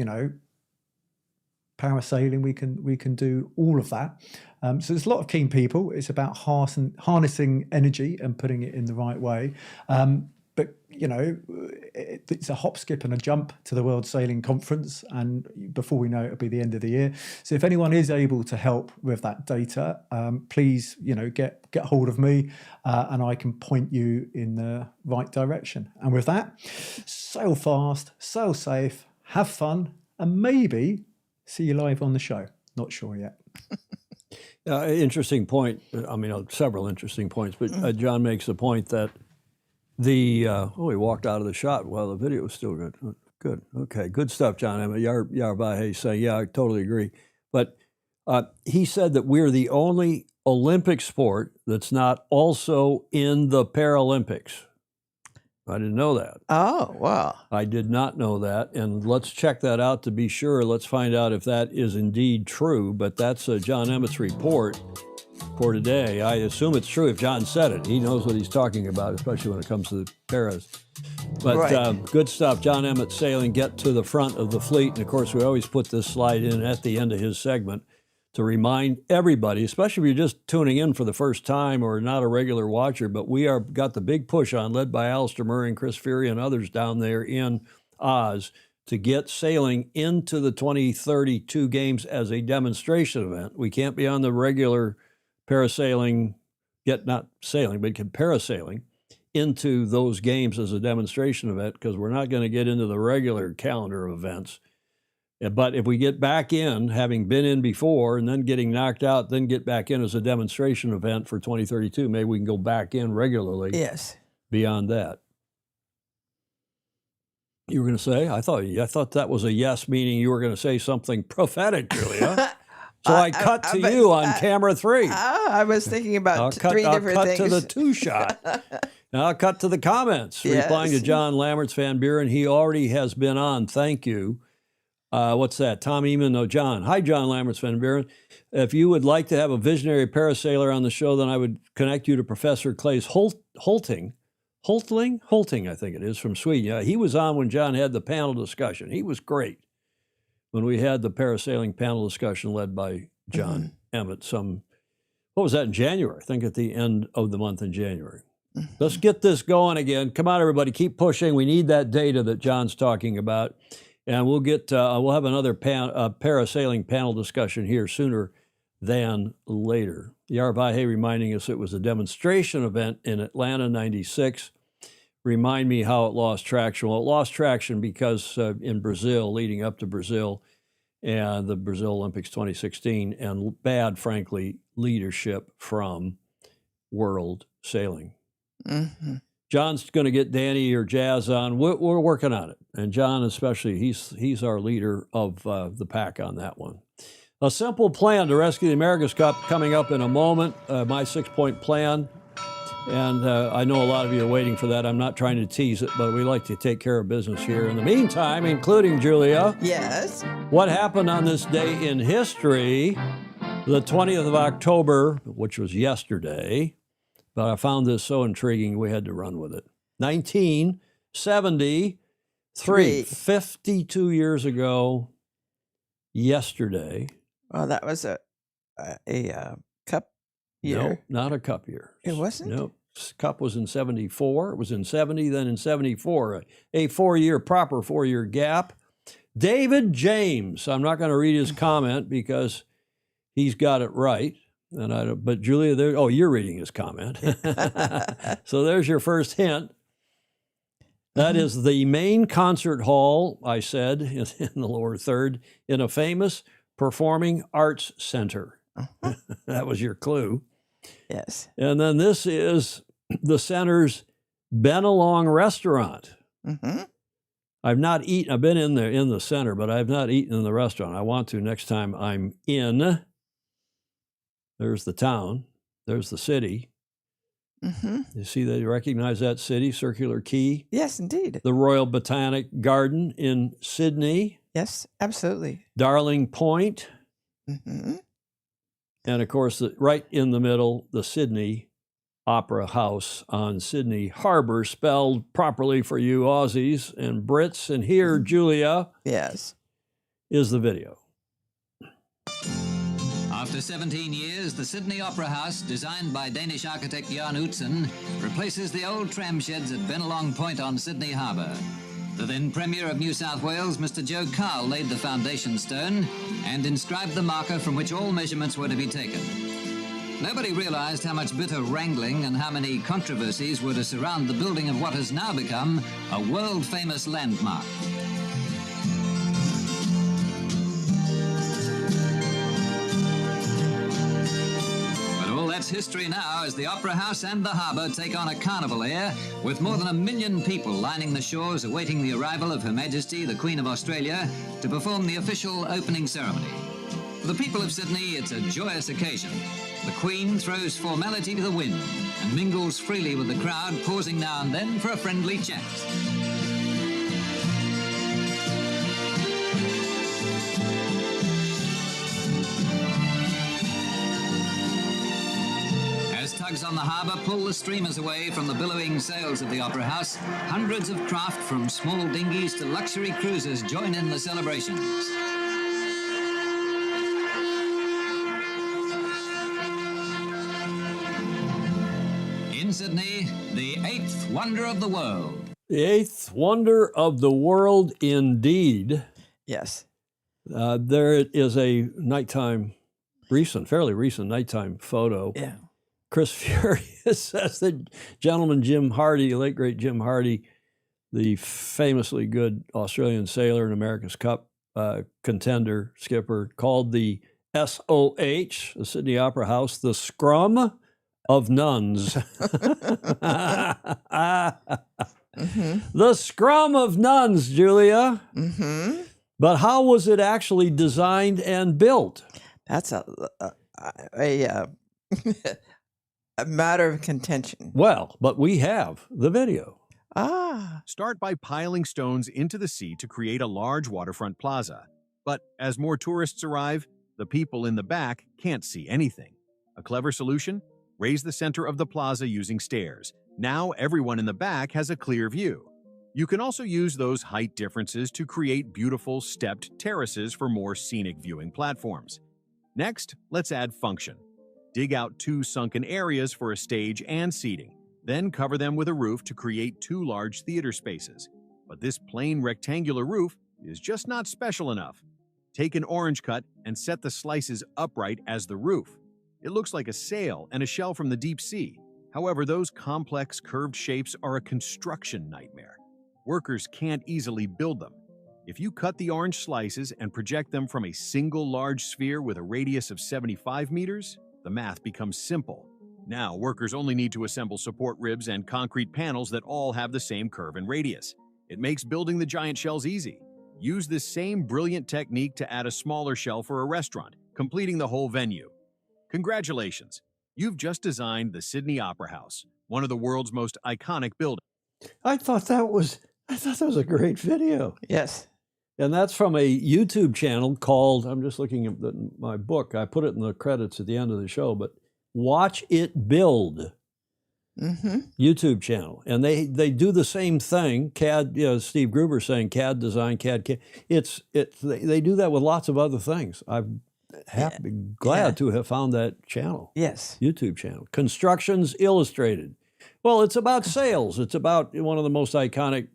parasailing, we can do all of that. So there's a lot of keen people. It's about harnessing energy and putting it in the right way. But, it's a hop, skip and a jump to the World Sailing Conference. And before we know it, it'll be the end of the year. So if anyone is able to help with that data, please, get hold of me and I can point you in the right direction. And with that, sail fast, sail safe, have fun, and maybe see you live on the show. Not sure yet. Interesting point. I mean, several interesting points, but John makes the point that he walked out of the shot. Well, the video was still good. Good. Okay. Good stuff, John Emmett. Yarbahe saying, yeah, I totally agree. But he said that we're the only Olympic sport that's not also in the Paralympics. I didn't know that. Oh, wow. I did not know that. And let's check that out to be sure. Let's find out if that is indeed true. But that's John Emmett's report for today. I assume it's true if John said it. He knows what he's talking about, especially when it comes to the paras. But Right. Good stuff. John Emmett sailing, get to the front of the fleet. And of course, we always put this slide in at the end of his segment to remind everybody, especially if you're just tuning in for the first time or not a regular watcher, but we are got the big push on, led by Alistair Murray and Chris Fury and others down there in Oz, to get sailing into the 2032 games as a demonstration event. We can't be on the regular parasailing, not sailing, but parasailing into those games as a demonstration event because we're not going to get into the regular calendar of events. But if we get back in, having been in before and then getting knocked out, then get back in as a demonstration event for 2032, maybe we can go back in regularly Yes. beyond that. You were going to say? I thought that was a yes, meaning you were going to say something prophetic, Julia. So I cut to you on camera 3. I was thinking about three different I'll cut things. to the 2-shot. Now I'll cut to the comments. Yes. Replying to John Lammerts Van Buren, he already has been on. Thank you. What's that? Tom Eamon? No, John. Hi, John Lammerts Van Buren. If you would like to have a visionary parasailer on the show, then I would connect you to Professor Claes Holting, I think it is, from Sweden. Yeah, he was on when John had the panel discussion. He was great when we had the parasailing panel discussion led by John Emmett. What was that, in January? I think at the end of the month in January. Let's get this going again. Come on, everybody, keep pushing. We need that data that John's talking about. And we'll have another parasailing panel discussion here sooner than later. Yarvahe reminding us it was a demonstration event in Atlanta '96. Remind me how it lost traction. Well, it lost traction because in Brazil, leading up to Brazil and the Brazil Olympics 2016, and bad, frankly, leadership from World Sailing. Mm-hmm. John's going to get Danny or Jazz on. We're working on it, and John especially. He's our leader of the pack on that one. A simple plan to rescue the America's Cup coming up in a moment. My 6-point plan, and I know a lot of you are waiting for that. I'm not trying to tease it, but we like to take care of business here. In the meantime, including Julia, Yes. what happened on this day in history, the 20th of October, which was yesterday. But I found this so intriguing, we had to run with it. 1973, 52 years ago, yesterday. Well, that was a cup year. No, not a cup year. It wasn't? No, cup was in 74. It was in 70, then in 74. A 4-year, proper 4-year gap. David James, I'm not going to read his comment because he's got it right. But Julia, you're reading his comment. So there's your first hint. That is the main concert hall, I said, in the lower third, in a famous performing arts center. That was your clue. Yes. And then this is the center's Bennelong restaurant. Mm-hmm. I've not eaten, I've been in the center, but I've not eaten in the restaurant. I want to next time I'm in. There's the town. There's the city. Mm-hmm. You see, they recognize that city, Circular Quay. Yes, indeed. The Royal Botanic Garden in Sydney. Yes, absolutely. Darling Point. Mm-hmm. And, of course, right in the middle, the Sydney Opera House on Sydney Harbor, spelled properly for you Aussies and Brits. And here, Julia, Yes. is the video. After 17 years, the Sydney Opera House, designed by Danish architect Jan Utzon, replaces the old tram sheds at Bennelong Point on Sydney Harbour. The then Premier of New South Wales, Mr. Joe Carl, laid the foundation stone and inscribed the marker from which all measurements were to be taken. Nobody realised how much bitter wrangling and how many controversies were to surround the building of what has now become a world-famous landmark. That's history now as the Opera House and the harbour take on a carnival air with more than 1 million people lining the shores awaiting the arrival of Her Majesty the Queen of Australia to perform the official opening ceremony. For the people of Sydney, it's a joyous occasion. The Queen throws formality to the wind and mingles freely with the crowd, pausing now and then for a friendly chat. Tugs on the harbour pull the streamers away from the billowing sails of the Opera House. Hundreds of craft from small dinghies to luxury cruisers join in the celebrations. In Sydney, the 8th wonder of the world. The 8th wonder of the world, indeed. Yes. There is a fairly recent nighttime photo. Yeah. Chris Furious says that gentleman Jim Hardy, late great Jim Hardy, the famously good Australian sailor and America's Cup contender, skipper, called the SOH, the Sydney Opera House, the scrum of nuns. Mm-hmm. The scrum of nuns, Julia. Mm-hmm. But how was it actually designed and built? That's a matter of contention. Well, but we have the video. Start by piling stones into the sea to create a large waterfront plaza. But as more tourists arrive, the people in the back can't see anything. A clever solution? Raise the center of the plaza using stairs. Now everyone in the back has a clear view. You can also use those height differences to create beautiful stepped terraces for more scenic viewing platforms. Next, let's add function. Dig out 2 sunken areas for a stage and seating, then cover them with a roof to create 2 large theater spaces. But this plain rectangular roof is just not special enough. Take an orange cut and set the slices upright as the roof. It looks like a sail and a shell from the deep sea. However, those complex curved shapes are a construction nightmare. Workers can't easily build them. If you cut the orange slices and project them from a single large sphere with a radius of 75 meters, the math becomes simple. Now, workers only need to assemble support ribs and concrete panels that all have the same curve and radius. It makes building the giant shells easy. Use this same brilliant technique to add a smaller shell for a restaurant, completing the whole venue. Congratulations! You've just designed the Sydney Opera House, one of the world's most iconic buildings. I thought that was a great video. Yes. And that's from a YouTube channel called, I'm just looking at my book. I put it in the credits at the end of the show, but Watch It Build. YouTube channel. And they do the same thing. CAD, Steve Gruber saying CAD design, CAD. They do that with lots of other things. I'm glad to have found that channel. Yes. YouTube channel. Constructions Illustrated. Well, it's about sails. It's about one of the most iconic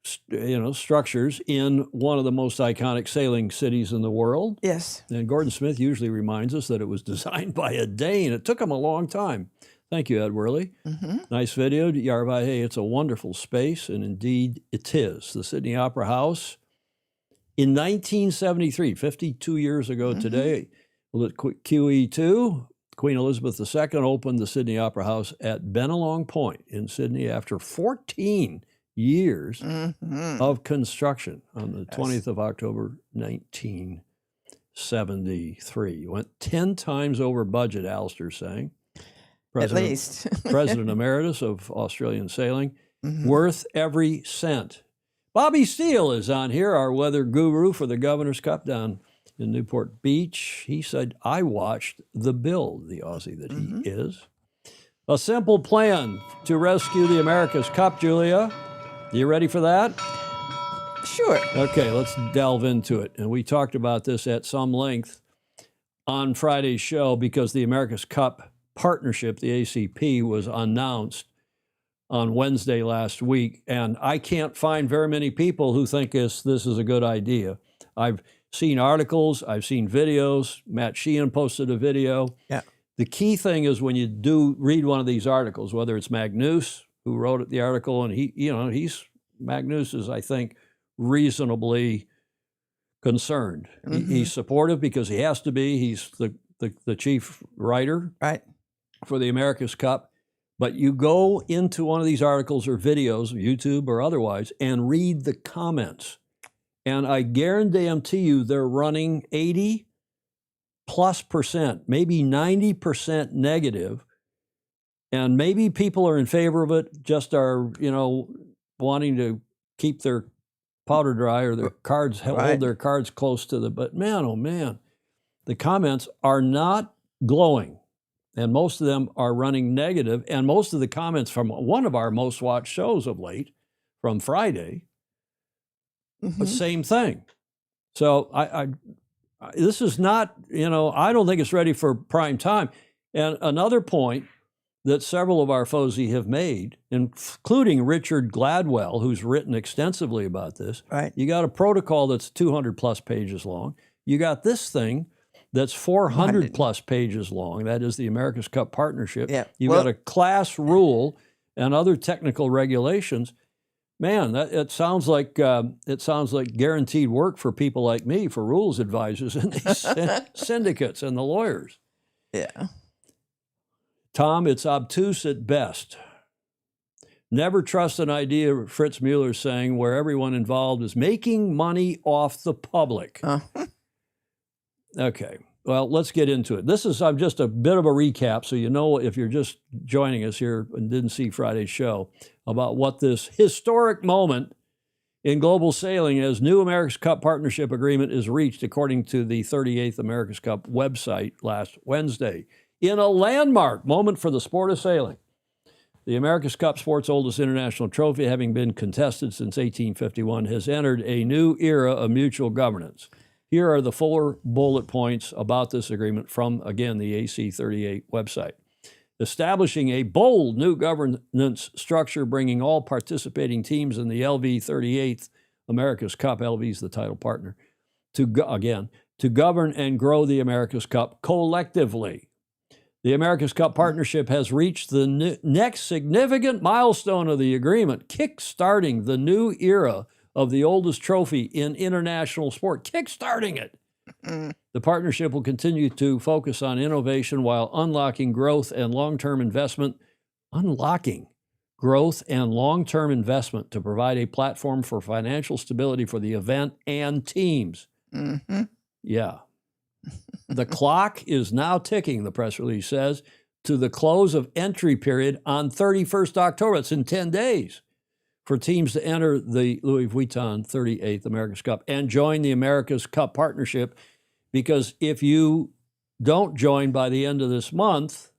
structures in one of the most iconic sailing cities in the world. Yes. And Gordon Smith usually reminds us that it was designed by a Dane. It took him a long time. Thank you, Ed Worley. Nice video. Yarva, hey, it's a wonderful space, and indeed it is. The Sydney Opera House in 1973, 52 years ago today, QE2, Queen Elizabeth II opened the Sydney Opera House at Bennelong Point in Sydney after 14 years of construction on the 20th of October, 1973. Went 10 times over budget, Alistair's saying. At least. President Emeritus of Australian Sailing. Worth every cent. Bobby Steele is on here, our weather guru for the Governor's Cup down in Newport Beach. He said, I watched the build, the Aussie that he is. A simple plan to rescue the America's Cup, Julia. You ready for that? Sure. Okay, let's delve into it. And we talked about this at some length on Friday's show because the America's Cup partnership, the ACP, was announced on Wednesday last week. And I can't find very many people who think this is a good idea. I've seen articles, I've seen videos. Matt Sheehan posted a video. Yeah. The key thing is when you do read one of these articles, whether it's Magnus, who wrote the article, and Magnus is, I think, reasonably concerned. He's supportive because he has to be. He's the chief writer for the America's Cup. But you go into one of these articles or videos, YouTube or otherwise, and read the comments. And I guarantee you they're running 80+%, maybe 90% negative. And maybe people are in favor of it, just are, wanting to keep their powder dry or their cards, hold their cards close to but man, oh man, the comments are not glowing. And most of them are running negative. And most of the comments from one of our most watched shows of late, from Friday, the same thing. So this is not, I don't think it's ready for prime time. And another point that several of our FOSI have made, including Richard Gladwell, who's written extensively about this. You got a protocol that's 200+ pages long. You got this thing that's 400+ pages long. That is the America's Cup partnership. You've got a class rule and other technical regulations. Man, it sounds like guaranteed work for people like me, for rules advisors and these syndicates and the lawyers. Yeah. Tom, it's obtuse at best. Never trust an idea, Fritz Mueller's saying, where everyone involved is making money off the public. Okay, well, let's get into it. This is just a bit of a recap, so you know if you're just joining us here and didn't see Friday's show, about what this historic moment in global sailing as new America's Cup partnership agreement is reached, according to the 38th America's Cup website last Wednesday. In a landmark moment for the sport of sailing, the America's Cup, sport's oldest international trophy, having been contested since 1851, has entered a new era of mutual governance. Here are the 4 bullet points about this agreement from, again, the AC38 website. Establishing a bold new governance structure, bringing all participating teams in the LV38th America's Cup, LV's the title partner, to govern and grow the America's Cup collectively. The America's Cup partnership has reached the next significant milestone of the agreement, kick-starting the new era of the oldest trophy in international sport. Kick-starting it. The partnership will continue to focus on innovation while unlocking growth and long-term investment. Unlocking growth and long-term investment to provide a platform for financial stability for the event and teams. Mm-hmm. Yeah. The clock is now ticking, the press release says, to the close of entry period on 31st October. It's in 10 days for teams to enter the Louis Vuitton 38th America's Cup and join the America's Cup partnership. Because if you don't join by the end of this month,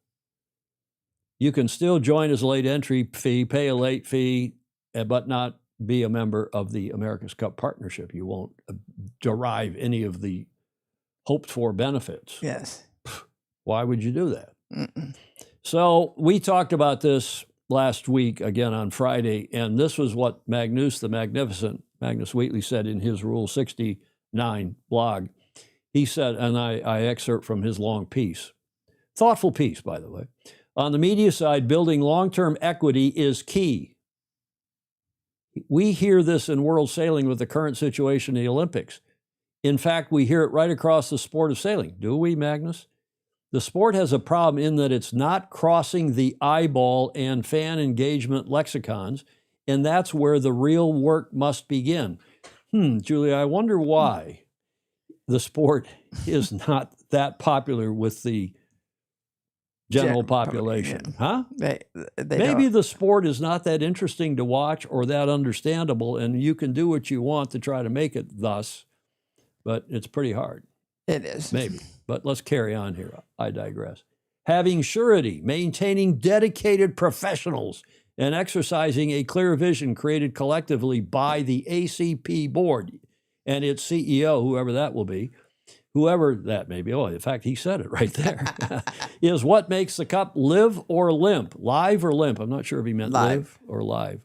you can still join as a late entry fee, pay a late fee, but not be a member of the America's Cup partnership. You won't derive any of the hoped for benefits. Yes. Why would you do that? Mm-mm. So we talked about this last week, again on Friday, and this was what Magnus the Magnificent, Magnus Wheatley, said in his Rule 69 blog. He said, and I excerpt from his long piece, thoughtful piece, by the way, on the media side, building long-term equity is key. We hear this in world sailing with the current situation in the Olympics. In fact, we hear it right across the sport of sailing. Do we, Magnus? The sport has a problem in that it's not crossing the eyeball and fan engagement lexicons, and that's where the real work must begin. Julia, I wonder why the sport is not that popular with the general population. Huh? They Maybe don't. the sport is not that interesting to watch or that understandable, and you can do what you want to try to make it thus, but it's pretty hard. It is. Maybe. But let's carry on here. I digress. Having surety, maintaining dedicated professionals, and exercising a clear vision created collectively by the ACP board and its CEO, whoever that will be, whoever that may be, in fact, he said it right there, is what makes the cup live or limp, live or limp. I'm not sure if he meant live or live.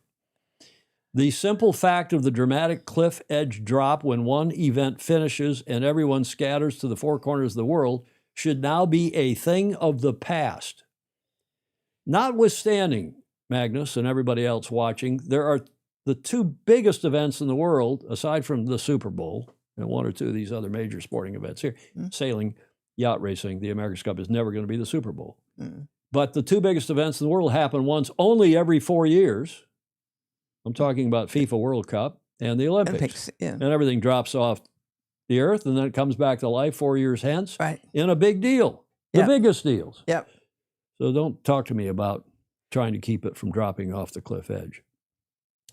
The simple fact of the dramatic cliff edge drop when one event finishes and everyone scatters to the four corners of the world should now be a thing of the past. Notwithstanding, Magnus and everybody else watching, there are the two biggest events in the world, aside from the Super Bowl and one or two of these other major sporting events here, sailing, yacht racing, the America's Cup is never going to be the Super Bowl. But the two biggest events in the world happen once only every 4 years. I'm talking about FIFA World Cup and the Olympics. And everything drops off the earth and then it comes back to life 4 years hence in a big deal, the biggest deals. Yep. So don't talk to me about trying to keep it from dropping off the cliff edge.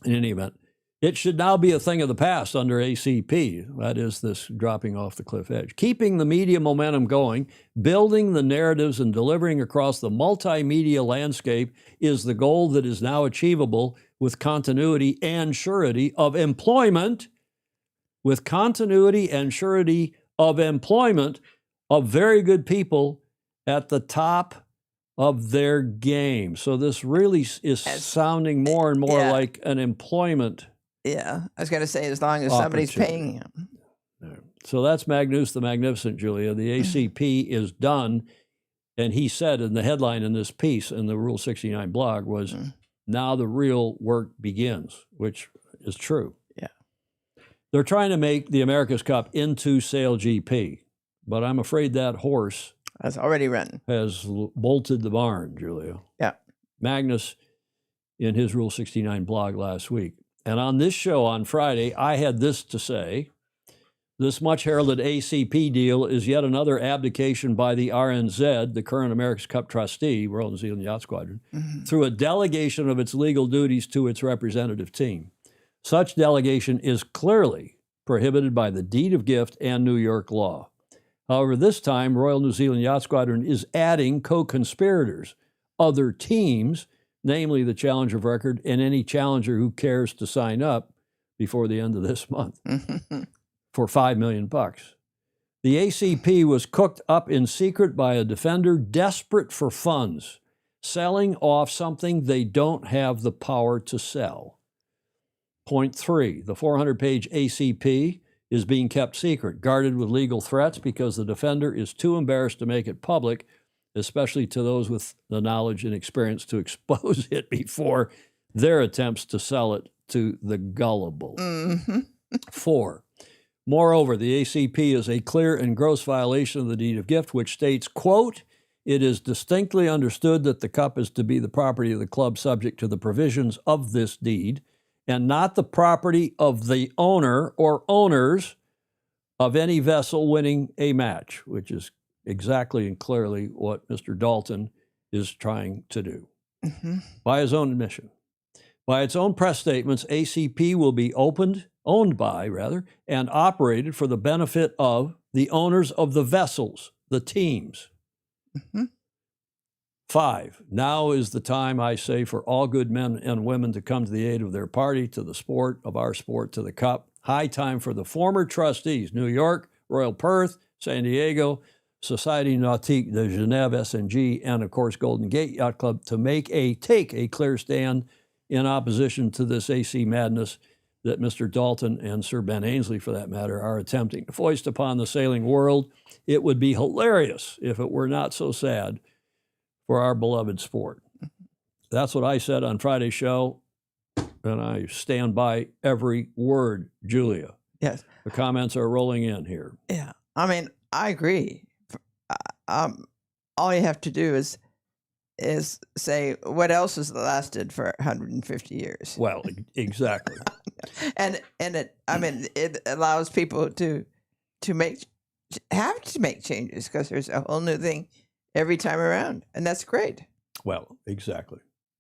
In any event, it should now be a thing of the past under ACP. That is this dropping off the cliff edge. Keeping the media momentum going, building the narratives and delivering across the multimedia landscape is the goal that is now achievable with continuity and surety of employment, with continuity and surety of employment of very good people at the top of their game. So this really is sounding more and more like an employment. Yeah, I was going to say, as long as somebody's paying him. So that's Magnus the Magnificent, Julia. The ACP is done. And he said in the headline in this piece in the Rule 69 blog was, now the real work begins, which is true. Yeah. They're trying to make the America's Cup into Sail GP, but I'm afraid that horse has already run, has bolted the barn, Julia. Yeah. Magnus, in his Rule 69 blog last week. And on this show on Friday, I had this to say. This much heralded ACP deal is yet another abdication by the RNZ, the current America's Cup trustee, Royal New Zealand Yacht Squadron, through a delegation of its legal duties to its representative team. Such delegation is clearly prohibited by the deed of gift and New York law. However, this time, Royal New Zealand Yacht Squadron is adding co-conspirators, other teams, namely the Challenger of Record and any challenger who cares to sign up before the end of this month for $5 million. The ACP was cooked up in secret by a defender desperate for funds, selling off something they don't have the power to sell. Point 3, the 400-page ACP is being kept secret, guarded with legal threats because the defender is too embarrassed to make it public, especially to those with the knowledge and experience to expose it before their attempts to sell it to the gullible. 4, Moreover, the ACP is a clear and gross violation of the deed of gift, which states, quote, "It is distinctly understood that the cup is to be the property of the club subject to the provisions of this deed, and not the property of the owner or owners of any vessel winning a match," which is exactly and clearly what Mr. Dalton is trying to do. By his own admission. By its own press statements, ACP will be owned by, and operated for the benefit of the owners of the vessels, the teams. 5, now is the time, I say, for all good men and women to come to the aid of their party, to the sport, of our sport, to the cup. High time for the former trustees, New York, Royal Perth, San Diego, Société Nautique de Genève, SNG, and of course Golden Gate Yacht Club, to take a clear stand in opposition to this AC madness that Mr. Dalton and Sir Ben Ainslie, for that matter, are attempting to foist upon the sailing world. It would be hilarious if it were not so sad for our beloved sport. That's what I said on Friday's show, and I stand by every word, Julia. Yes. The comments are rolling in here. Yeah. I mean, I agree. All you have to do is say what else has lasted for 150 years. Well, exactly. and it allows people to have to make changes, because there's a whole new thing every time around, and that's great. Well, exactly.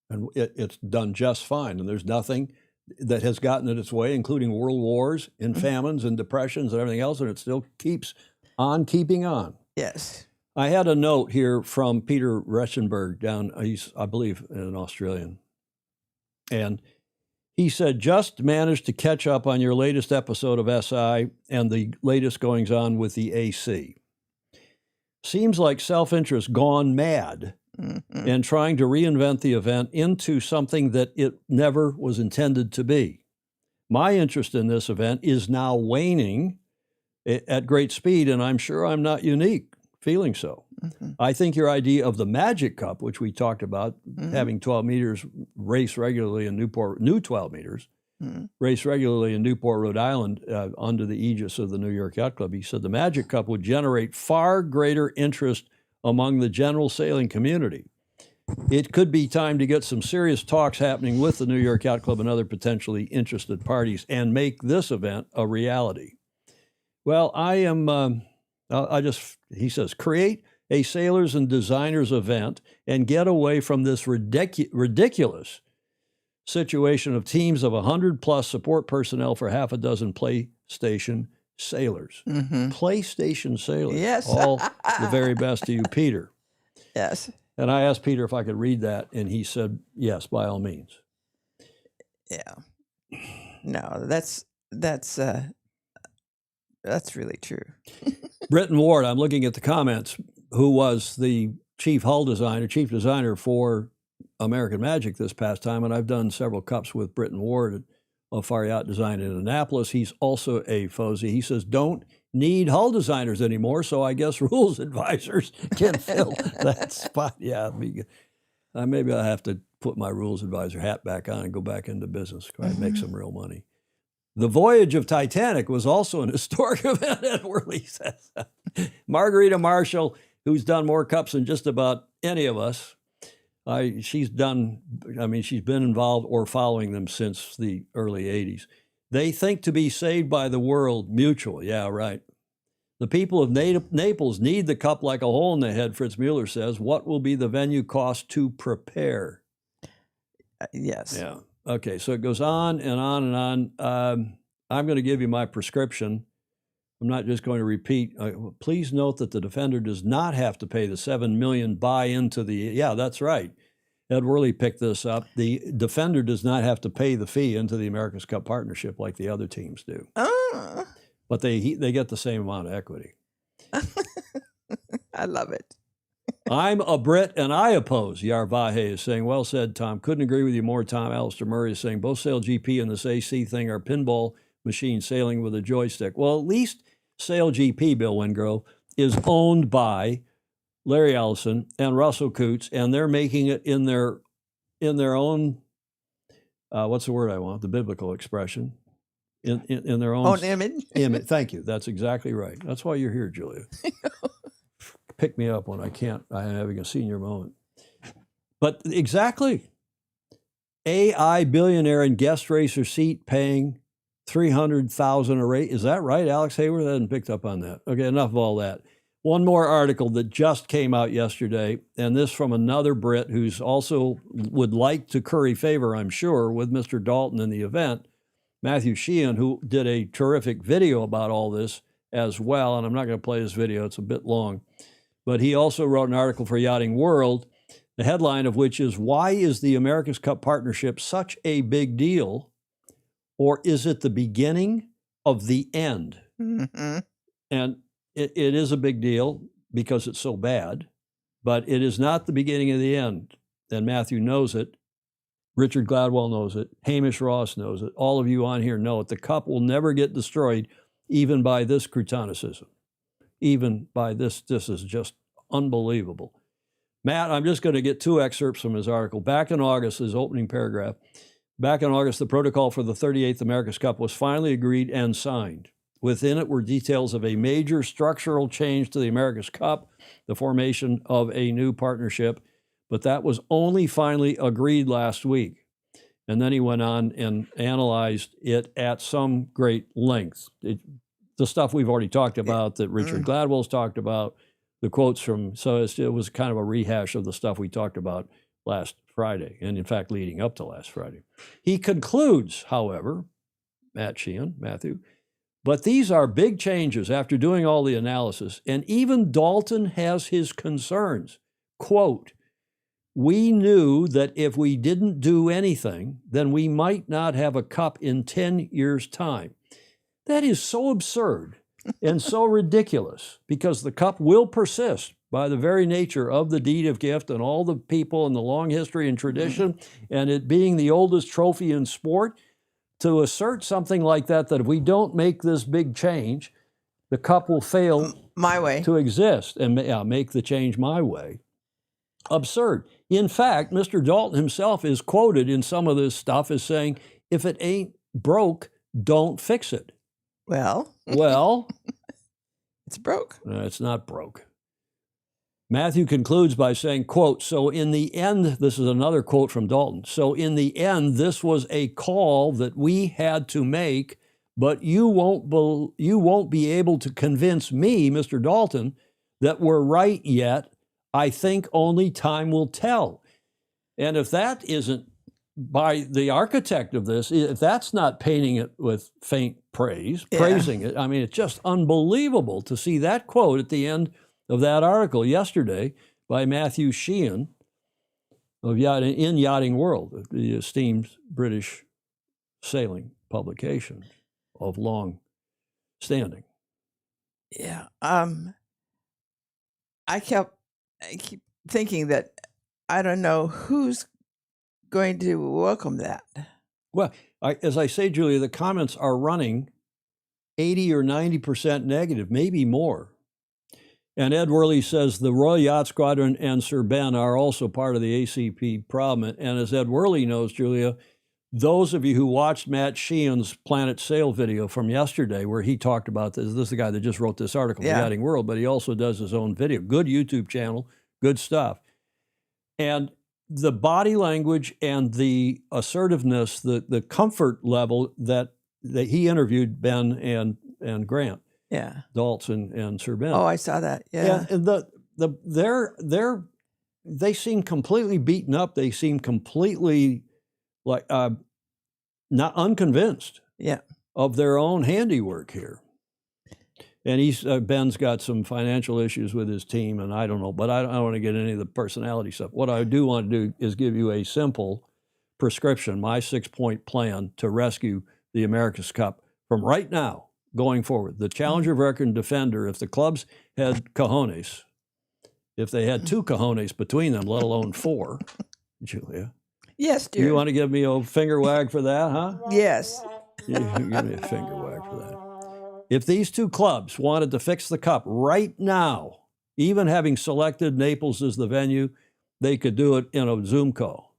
And it's done just fine, and there's nothing that has gotten in its way, including world wars and famines and depressions and everything else, and it still keeps on keeping on. Yes. I had a note here from Peter Reschenberg down, he's, I believe, an Australian. And he said, just managed to catch up on your latest episode of SI and the latest goings on with the AC. Seems like self-interest gone mad and trying to reinvent the event into something that it never was intended to be. My interest in this event is now waning at great speed, and I'm sure I'm not unique feeling so. I think your idea of the Magic Cup, which we talked about, having 12 meters race regularly in Newport, new 12 meters, race regularly in Newport, Rhode Island, under the aegis of the New York Yacht Club. He said the Magic Cup would generate far greater interest among the general sailing community. It could be time to get some serious talks happening with the New York Yacht Club and other potentially interested parties and make this event a reality. Well, he says, create a sailors and designers event and get away from this ridiculous situation of teams of 100+ support personnel for half a dozen PlayStation sailors. PlayStation sailors. Yes. All the very best to you, Peter. Yes. And I asked Peter if I could read that, and he said, yes, by all means. Yeah. No, that's really true. Britton Ward, I'm looking at the comments, who was the chief designer for American Magic this past time, and I've done several cups with Britton Ward of Far Yacht Design in Annapolis. He's also a FOSI. He says, don't need hull designers anymore, so I guess rules advisors can fill that spot. Yeah, maybe I'll have to put my rules advisor hat back on and go back into business, make some real money. The voyage of Titanic was also an historic event, Ed Worley says. Margarita Marshall, who's done more cups than just about any of us, she's been involved or following them since the early 80s. They think to be saved by the world mutual. Yeah, right. The people of Naples need the cup like a hole in the head, Fritz Mueller says. What will be the venue cost to prepare? Yes. Yeah. Okay, so it goes on and on and on. I'm going to give you my prescription. I'm not just going to repeat. Please note that the defender does not have to pay the $7 million buy into the. Yeah, that's right. Ed Worley picked this up. The defender does not have to pay the fee into the America's Cup partnership like the other teams do. But they get the same amount of equity. I love it. I'm a Brit and I oppose. Yar Vahe is saying, well said, Tom. Couldn't agree with you more, Tom. Alistair Murray is saying, both Sail GP and this AC thing are pinball machines sailing with a joystick. Well, at least Sail GP, Bill Wingrove, is owned by Larry Ellison and Russell Coots, and they're making it in their own, what's the word I want? The biblical expression. in their own Own image. image. Thank you. That's exactly right. That's why you're here, Julia. Pick me up when I'm having a senior moment. But exactly. AI billionaire and guest racer seat paying $300,000 a race. Is that right, Alex Hayward? I hadn't picked up on that. Okay, enough of all that. One more article that just came out yesterday, and this from another Brit who's also would like to curry favor, I'm sure, with Mr. Dalton in the event, Matthew Sheehan, who did a terrific video about all this as well. And I'm not going to play this video, it's a bit long. But he also wrote an article for Yachting World, the headline of which is, "Why is the America's Cup partnership such a big deal? Or is it the beginning of the end?" Mm-hmm. And it is a big deal because it's so bad, but it is not the beginning of the end. And Matthew knows it. Richard Gladwell knows it. Hamish Ross knows it. All of you on here know it. The cup will never get destroyed, even by this crotonicism. Even by this. This is just unbelievable. Matt, I'm just going to get two excerpts from his article. Back in August, his opening paragraph, back in August, the protocol for the 38th America's Cup was finally agreed and signed. Within it were details of a major structural change to the America's Cup, the formation of a new partnership, but that was only finally agreed last week. And then he went on and analyzed it at some great length. The stuff we've already talked about, that Richard Gladwell's talked about, the quotes from, so it was kind of a rehash of the stuff we talked about last Friday, and in fact, leading up to last Friday. He concludes, however, Matthew, but these are big changes after doing all the analysis, and even Dalton has his concerns. Quote, "We knew that if we didn't do anything, then we might not have a cup in 10 years' time." That is so absurd and so ridiculous, because the cup will persist by the very nature of the deed of gift and all the people and the long history and tradition, and it being the oldest trophy in sport. To assert something like that if we don't make this big change, the cup will fail my way to exist, and make the change my way. Absurd. In fact, Mr. Dalton himself is quoted in some of this stuff as saying, if it ain't broke, don't fix it. Well, it's broke. It's not broke. Matthew concludes by saying, quote, "So in the end," this is another quote from Dalton, "so in the end, this was a call that we had to make, but you won't be able to convince me, Mr. Dalton, that we're right yet. I think only time will tell." And if that isn't, by the architect of this, if that's not painting it with faint praise, praising it, I mean, it's just unbelievable to see that quote at the end of that article yesterday by Matthew Sheehan of in Yachting World, the esteemed British sailing publication of long standing. Yeah. I keep thinking that I don't know who's going to welcome that. Well, as I say, Julia, the comments are running 80 or 90% negative, maybe more. And Ed Worley says the Royal Yacht Squadron and Sir Ben are also part of the ACP problem. And as Ed Worley knows, Julia, those of you who watched Matt Sheehan's Planet Sail video from yesterday, where he talked about this is the guy that just wrote this article, Yachting World, but he also does his own video. Good YouTube channel, good stuff. And the body language and the assertiveness, the comfort level that he interviewed Ben and Grant. Yeah. Dalton and Sir Ben. Oh, I saw that. Yeah. And they seem completely beaten up. They seem completely like not unconvinced. Yeah. Of their own handiwork here. And Ben's got some financial issues with his team, and I don't know, but I don't want to get into any of the personality stuff. What I do want to do is give you a simple prescription, my 6-point plan to rescue the America's Cup from right now going forward. The Challenger of Record and Defender, if the clubs had cojones, if they had 2 cojones between them, let alone 4, Julia. Yes, dear. You want to give me a finger wag for that, huh? Yes. You give me a finger wag for that. If these 2 clubs wanted to fix the cup right now, even having selected Naples as the venue, they could do it in a Zoom call.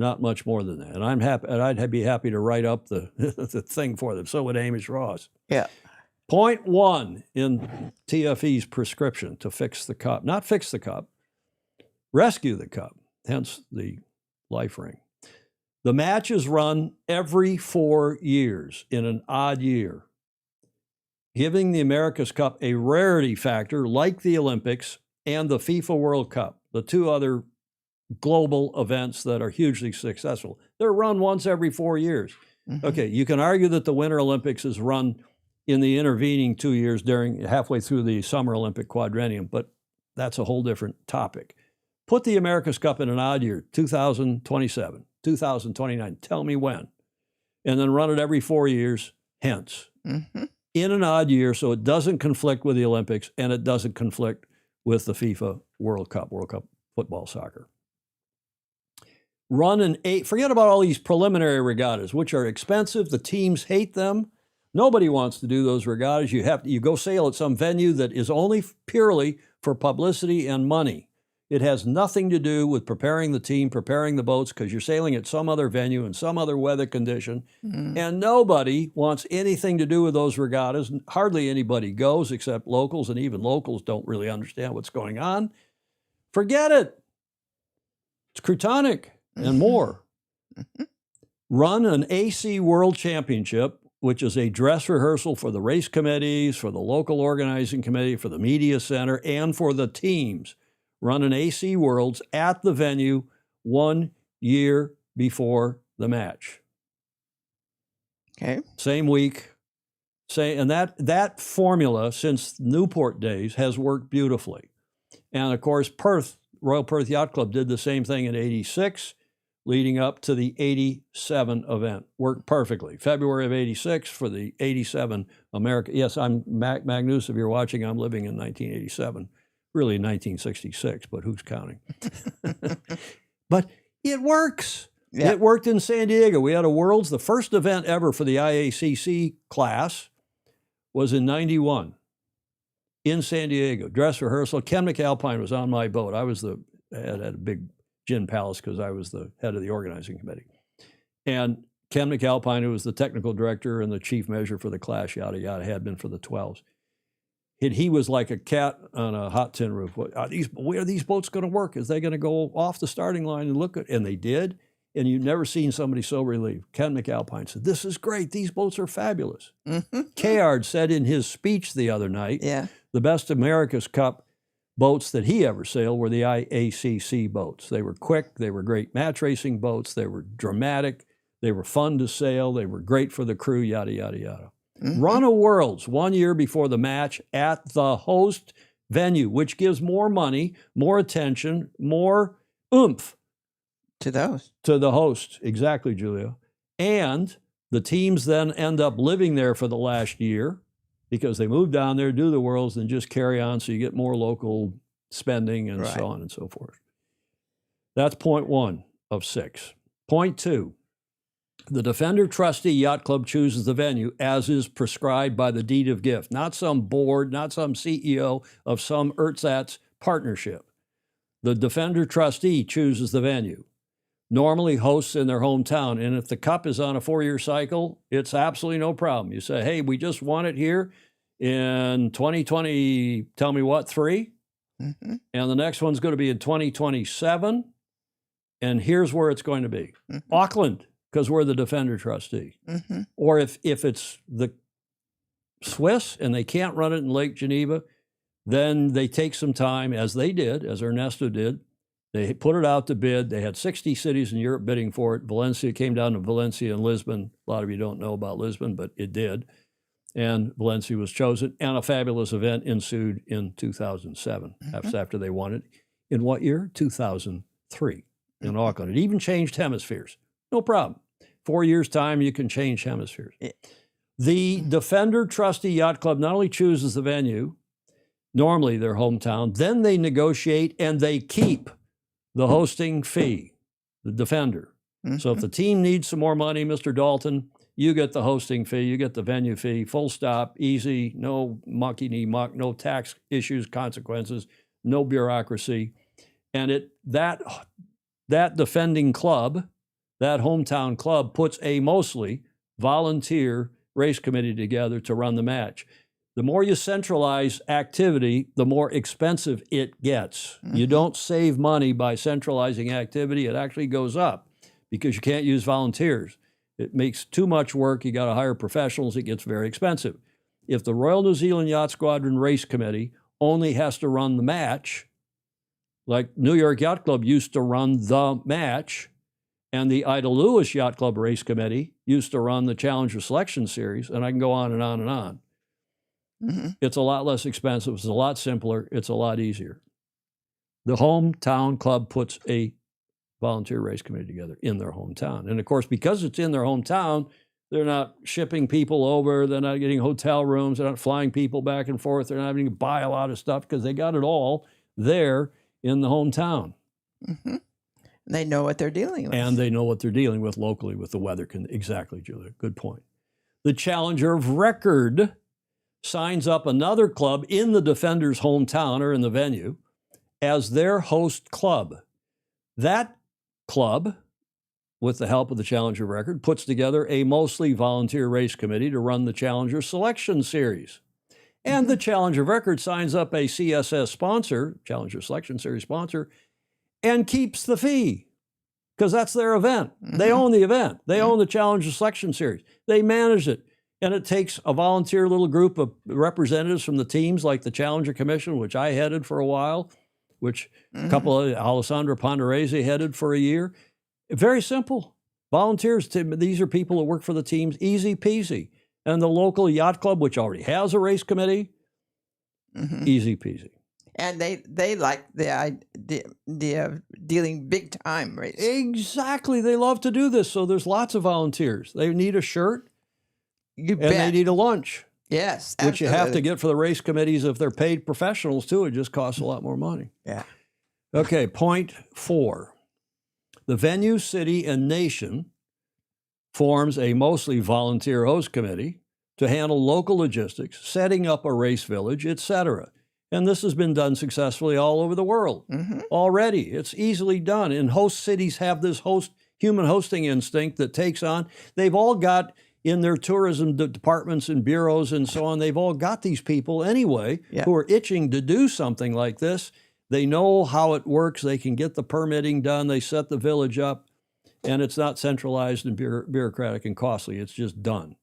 Not much more than that. And I'm happy, and I'd be happy to write up the, the thing for them. So would Amish Ross. Yeah. Point 1 in TFE's prescription to fix the cup, not fix the cup, rescue the cup, hence the life ring. The match is run every 4 years in an odd year, giving the America's Cup a rarity factor like the Olympics and the FIFA World Cup, the two other global events that are hugely successful. They're run once every 4 years. Mhm. Okay, you can argue that the Winter Olympics is run in the intervening 2 years during halfway through the Summer Olympic quadrennium, but that's a whole different topic. Put the America's Cup in an odd year, 2027, 2029, tell me when, and then run it every 4 years, hence. Mhm. In an odd year, so it doesn't conflict with the Olympics and it doesn't conflict with the FIFA World Cup football, soccer. Run an 8, forget about all these preliminary regattas, which are expensive. The teams hate them. Nobody wants to do those regattas. You go sail at some venue that is only purely for publicity and money. It has nothing to do with preparing the team, preparing the boats, because you're sailing at some other venue in some other weather condition. Mm. And nobody wants anything to do with those regattas. Hardly anybody goes except locals, and even locals don't really understand what's going on. Forget it. It's Crutonic and more. Run an AC World Championship, which is a dress rehearsal for the race committees, for the local organizing committee, for the media center, and for the teams. Run an AC Worlds at the venue 1 year before the match. Okay. Same week. And that formula, since Newport days, has worked beautifully. And of course, Royal Perth Yacht Club did the same thing in '86, leading up to the '87 event. Worked perfectly. February of '86 for the '87 America. Yes, I'm Magnus. If you're watching, I'm living in 1987. Really 1966, but who's counting? But it works. Yeah. It worked in San Diego. We had a Worlds. The first event ever for the IACC class was in '91 in San Diego. Dress rehearsal. Ken McAlpine was on my boat. I was had a big gin palace because I was the head of the organizing committee. And Ken McAlpine, who was the technical director and the chief measure for the class, yada, yada, had been for the 12s. He was like a cat on a hot tin roof. Where are these boats going to work? Is they going to go off the starting line and look at? And they did. And you've never seen somebody so relieved. Ken McAlpine said, "This is great. These boats are fabulous." Mm-hmm. Kayard said in his speech the other night, Yeah. the best America's Cup boats that he ever sailed were the IACC boats. They were quick. They were great match racing boats. They were dramatic. They were fun to sail. They were great for the crew, yada, yada, yada. Mm-hmm. Run a Worlds 1 year before the match at the host venue, which gives more money, more attention, more oomph To those. to the host. Exactly, Julia. And the teams then end up living there for the last year because they move down there, do the Worlds, and just carry on so you get more local spending and Right. so on and so forth. That's point 1 of 6. Point 2. The Defender Trustee Yacht Club chooses the venue as is prescribed by the deed of gift, not some board, not some CEO of some ersatz partnership. The Defender Trustee chooses the venue. Normally hosts in their hometown, and if the cup is on a 4-year cycle, it's absolutely no problem. You say, "Hey, we just won it here in 2020, tell me what, 3? Mm-hmm. And the next one's going to be in 2027, and here's where it's going to be. Mm-hmm. Auckland, because we're the Defender Trustee. Mm-hmm. Or if it's the Swiss and they can't run it in Lake Geneva, then they take some time, as they did, as Ernesto did. They put it out to bid. They had 60 cities in Europe bidding for it. Valencia came down to Valencia and Lisbon. A lot of you don't know about Lisbon, but it did. And Valencia was chosen, and a fabulous event ensued in 2007. That's after they won it. In what year? 2003 in Auckland. It even changed hemispheres. No problem. 4 years' time, you can change hemispheres. Yeah. The Defender Trustee Yacht Club not only chooses the venue, normally their hometown, then they negotiate and they keep the hosting fee, the Defender. So if the team needs some more money, Mr. Dalton, you get the hosting fee, you get the venue fee, full stop, easy, no mucky-muck, no tax issues, consequences, no bureaucracy. And that defending club that hometown club puts a mostly volunteer race committee together to run the match. The more you centralize activity, the more expensive it gets. You don't save money by centralizing activity. It actually goes up because you can't use volunteers. It makes too much work. You got to hire professionals. It gets very expensive. If the Royal New Zealand Yacht Squadron Race Committee only has to run the match, like New York Yacht Club used to run the match, and the Ida Lewis Yacht Club Race Committee used to run the Challenger Selection Series, and I can go on and on and on. It's a lot less expensive. It's a lot simpler. It's a lot easier. The hometown club puts a volunteer race committee together in their hometown. And of course, because it's in their hometown, they're not shipping people over. They're not getting hotel rooms. They're not flying people back and forth. They're not having to buy a lot of stuff because they got it all there in the hometown. They know what they're dealing with. And they know what they're dealing with locally with the weather. Exactly, Julia. Good point. The Challenger of Record signs up another club in the defender's hometown or in the venue as their host club. That club, with the help of the Challenger of Record, puts together a mostly volunteer race committee to run the Challenger Selection Series. And the Challenger of Record signs up a CSS sponsor, Challenger Selection Series sponsor, and keeps the fee because that's their event. They own the event. They own the Challenger Selection Series. They manage it. And it takes a volunteer little group of representatives from the teams like the Challenger Commission, which I headed for a while, which a couple of Alessandra Ponderese headed for a year. Very simple. Volunteers, these are people that work for the teams, easy peasy. And the local yacht club, which already has a race committee, easy peasy. And they like the idea of dealing big time races. Exactly. They love to do this. So there's lots of volunteers. They need a shirt. You And bet. they need a lunch, Yes, which you have to absolutely. get for the race committees if they're paid professionals too. It just costs a lot more money. Yeah. Okay, point 4. The venue, city, and nation forms a mostly volunteer host committee to handle local logistics, setting up a race village, etc. And this has been done successfully all over the world already. It's easily done. And host cities have this human hosting instinct that takes on. They've all got in their tourism departments and bureaus and so on, they've all got these people anyway who are itching to do something like this. They know how it works. They can get the permitting done. They set the village up, and it's not centralized and bureaucratic and costly. It's just done.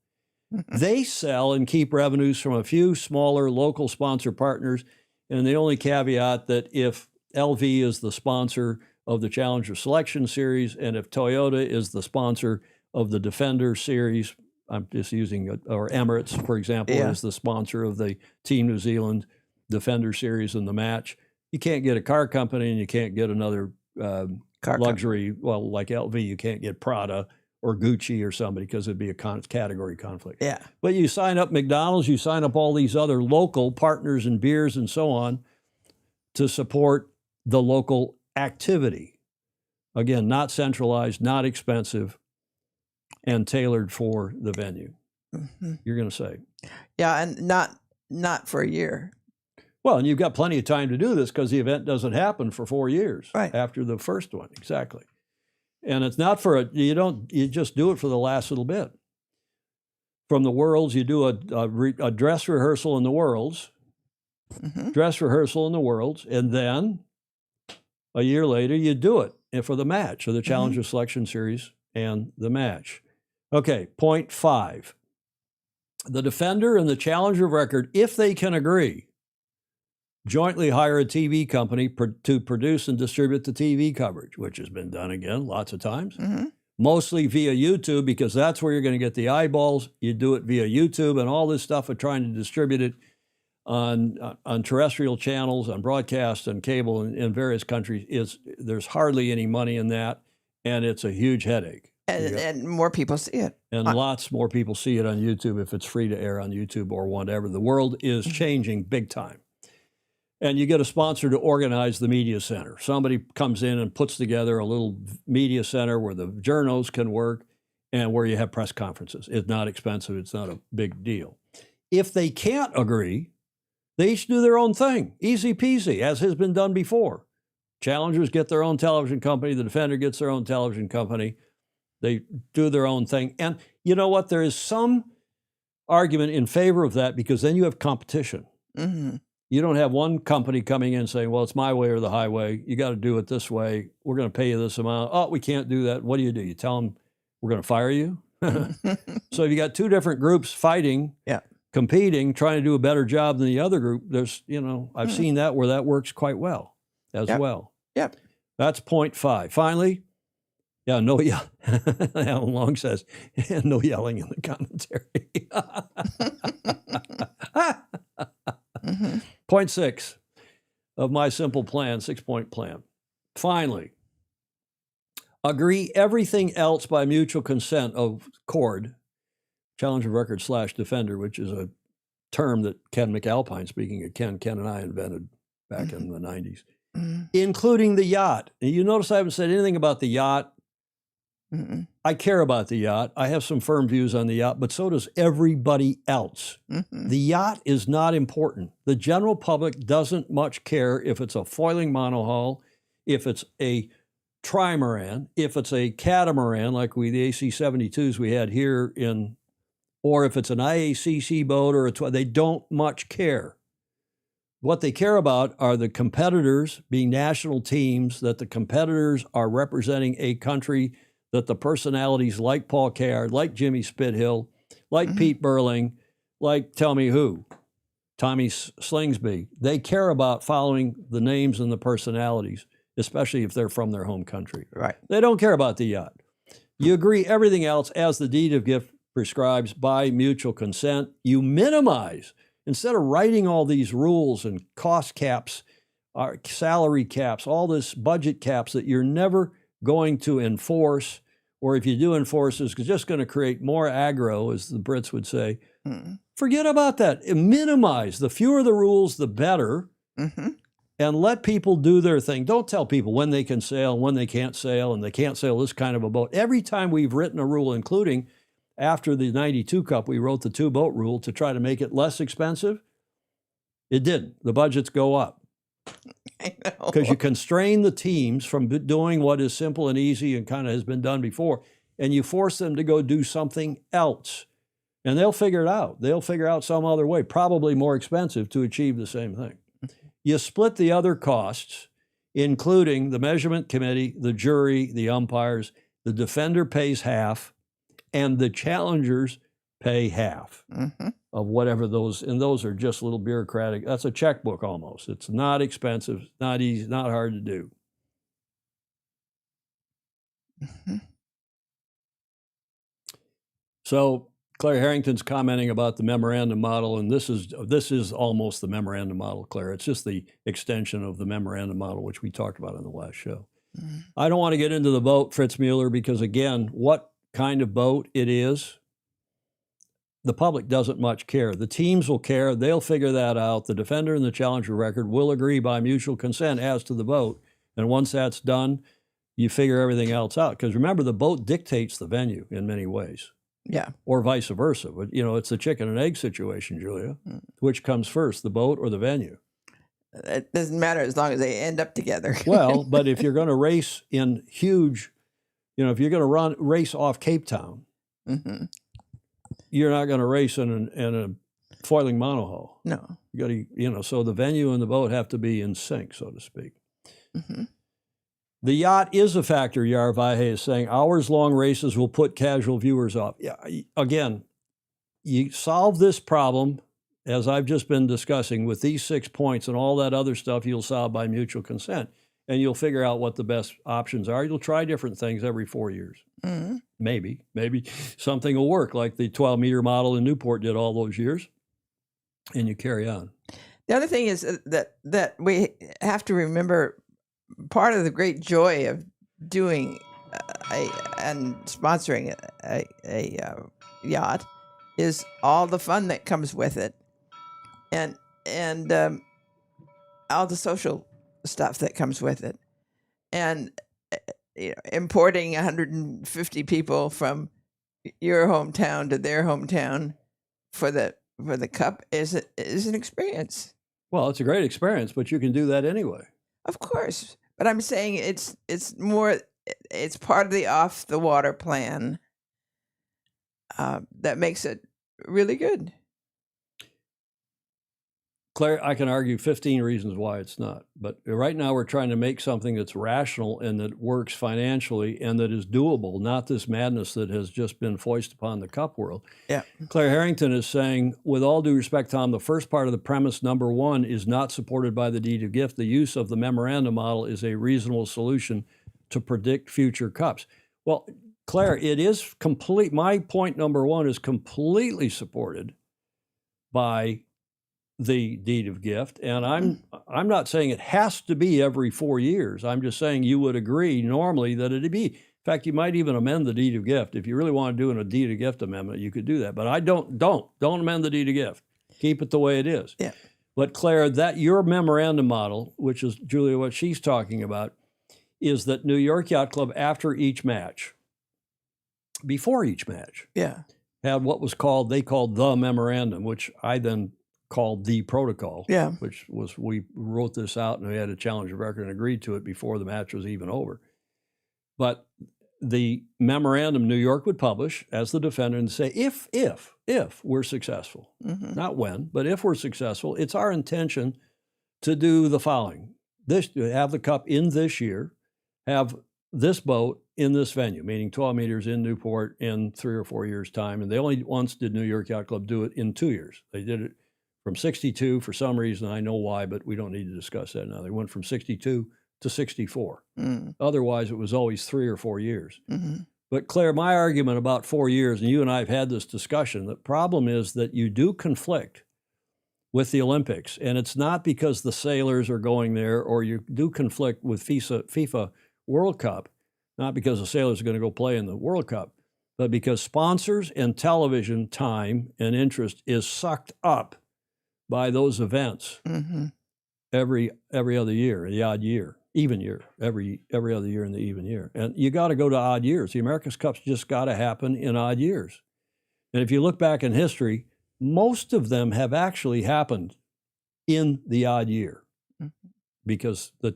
They sell and keep revenues from a few smaller local sponsor partners, and the only caveat that if LV is the sponsor of the Challenger Selection Series, and if Toyota is the sponsor of the Defender Series, I'm just using, or Emirates, for example, is the sponsor of the Team New Zealand Defender Series in the match. You can't get a car company and you can't get another luxury, well, like LV, you can't get Prada or Gucci or somebody because it'd be a category conflict. Yeah. But you sign up McDonald's, you sign up all these other local partners and beers and so on to support the local activity. Again, not centralized, not expensive, and tailored for the venue. You're going to say. Yeah, and not for a year. Well, and you've got plenty of time to do this because the event doesn't happen for 4 years Right. after the first one. Exactly. And it's not for you just do it for the last little bit. From the Worlds, you do a dress rehearsal in the Worlds, dress rehearsal in the Worlds, and then a year later you do it for the match, or the Challenger Selection Series and the match. Okay, point 5. The Defender and the Challenger of Record, if they can agree, jointly hire a TV company to produce and distribute the TV coverage, which has been done again lots of times, mostly via YouTube, because that's where you're going to get the eyeballs. You do it via YouTube, and all this stuff of trying to distribute it on terrestrial channels, on broadcast and cable in various countries, there's hardly any money in that, and it's a huge headache. And more people see it. And lots more people see it on YouTube if it's free to air on YouTube or whatever. The world is changing big time. And you get a sponsor to organize the media center. Somebody comes in and puts together a little media center where the journos can work and where you have press conferences. It's not expensive. It's not a big deal. If they can't agree, they each do their own thing. Easy peasy, as has been done before. Challengers get their own television company. The Defender gets their own television company. They do their own thing. And you know what? There is some argument in favor of that because then you have competition. Mm-hmm. You don't have one company coming in saying, well, it's my way or the highway. You got to do it this way. We're going to pay you this amount. Oh, we can't do that. What do? You tell them we're going to fire you? So if you got two different groups fighting, Yeah. competing, trying to do a better job than the other group, there's, I've seen that where that works quite well as Yep. well. Yep. That's point 5. Finally, no yell. Alan Long says, no yelling in the commentary. Mm-hmm. Point 6 of my simple plan, 6-point plan. Finally, agree everything else by mutual consent of CORD, Challenge of Record / Defender, which is a term that Ken McAlpine, speaking of Ken and I invented back in the 90s, including the yacht. And you notice I haven't said anything about the yacht. Mm-mm. I care about the yacht. I have some firm views on the yacht, but so does everybody else. Mm-hmm. The yacht is not important. The general public doesn't much care if it's a foiling monohull, if it's a trimaran, if it's a catamaran like the AC-72s we had here or if it's an IACC boat or they don't much care. What they care about are the competitors being national teams, that the competitors are representing a country, that the personalities like Paul Card, like Jimmy Spithill, like Pete Burling, like tell me who, Tommy Slingsby, they care about following the names and the personalities, especially if they're from their home country. Right. They don't care about the yacht. You agree everything else as the deed of gift prescribes by mutual consent. You minimize, instead of writing all these rules and cost caps, salary caps, all this budget caps that you're never going to enforce, or if you do enforce, it's just going to create more aggro, as the Brits would say. Forget about that. Minimize. The fewer the rules, the better. Mm-hmm. And let people do their thing. Don't tell people when they can sail and when they can't sail, and they can't sail this kind of a boat. Every time we've written a rule, including after the 92 Cup, we wrote the 2-boat rule to try to make it less expensive. It didn't. The budgets go up. I know. Because you constrain the teams from doing what is simple and easy and kind of has been done before, and you force them to go do something else. And they'll figure it out. They'll figure out some other way, probably more expensive, to achieve the same thing. You split the other costs, including the measurement committee, the jury, the umpires. The defender pays half, and the challengers pay half of whatever those, and those are just little bureaucratic. That's a checkbook almost. It's not expensive, not easy, not hard to do. So Claire Harrington's commenting about the memorandum model, and this is almost the memorandum model, Claire. It's just the extension of the memorandum model, which we talked about in the last show. I don't want to get into the boat, Fritz Mueller, because again, what kind of boat it is, the public doesn't much care. The teams will care. They'll figure that out. The defender and the challenger record will agree by mutual consent as to the boat. And once that's done, you figure everything else out. Because remember, the boat dictates the venue in many ways. Yeah. Or vice versa. But, it's the chicken and egg situation, Julia. Which comes first, the boat or the venue? It doesn't matter as long as they end up together. Well, but if you're going to race in huge, if you're going to race off Cape Town, you're not going to race in a foiling monohull. No. You got to, so the venue and the boat have to be in sync, so to speak. The yacht is a factor, Yar Vahe is saying. Hours-long races will put casual viewers off. Yeah, again, you solve this problem, as I've just been discussing, with these 6 points and all that other stuff you'll solve by mutual consent. And you'll figure out what the best options are. You'll try different things every 4 years. Maybe something will work, like the 12-meter model in Newport did all those years. And you carry on. The other thing is that we have to remember, part of the great joy of doing and sponsoring a yacht is all the fun that comes with it, and all the social stuff that comes with it, and importing 150 people from your hometown to their hometown for the cup is an experience. Well, it's a great experience, but you can do that anyway. Of course, but I'm saying it's more it's part of the off the water plan that makes it really good. Claire, I can argue 15 reasons why it's not. But right now we're trying to make something that's rational and that works financially and that is doable, not this madness that has just been foisted upon the Cup world. Yeah. Claire Harrington is saying, with all due respect, Tom, the first part of the premise, number one, is not supported by the deed of gift. The use of the memorandum model is a reasonable solution to predict future Cups. Well, Claire, it is complete. My point number one is completely supported by the deed of gift, and I'm not saying it has to be every 4 years. I'm just saying you would agree normally that it'd be. In fact, you might even amend the deed of gift if you really want to do a deed of gift amendment. You could do that, but I don't amend the deed of gift. Keep it the way it is. Yeah. But Claire, that your memorandum model, which is Julia, what she's talking about, is that New York Yacht Club after each match, before each match, Yeah. had what was called the memorandum, which I then called the protocol, Yeah. which was, we wrote this out and we had a challenge of record and agreed to it before the match was even over. But the memorandum New York would publish as the defendant and say, if we're successful, not when, but if we're successful, it's our intention to do the following. Have the Cup in this year, have this boat in this venue, meaning 12 meters in Newport in 3 or 4 years' time. And they only once did New York Yacht Club do it in 2 years. They did it from 62 for some reason. I know why, but we don't need to discuss that now. They went from 62 to 64. Otherwise, it was always 3 or 4 years. But Claire, my argument about 4 years, and you and I have had this discussion, the problem is that you do conflict with the Olympics. And it's not because the sailors are going there, or you do conflict with FIFA World Cup, not because the sailors are going to go play in the World Cup, but because sponsors and television time and interest is sucked up by those events every other year, the odd year, even year, every other year in the even year. And you got to go to odd years. The America's Cup's just got to happen in odd years. And if you look back in history, most of them have actually happened in the odd year because the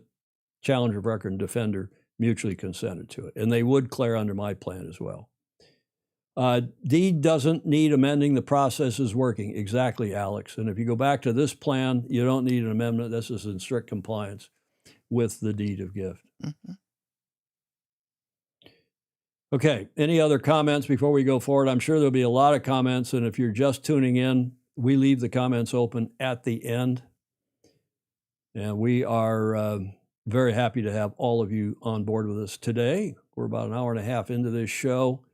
challenger of record and defender mutually consented to it. And they would, Claire, under my plan as well. Deed doesn't need amending. The process is working. Exactly, Alex. And if you go back to this plan, you don't need an amendment. This is in strict compliance with the deed of gift. Okay, any other comments before we go forward? I'm sure there'll be a lot of comments, and if you're just tuning in, we leave the comments open at the end. And we are very happy to have all of you on board with us today. We're about an hour and a half into this show.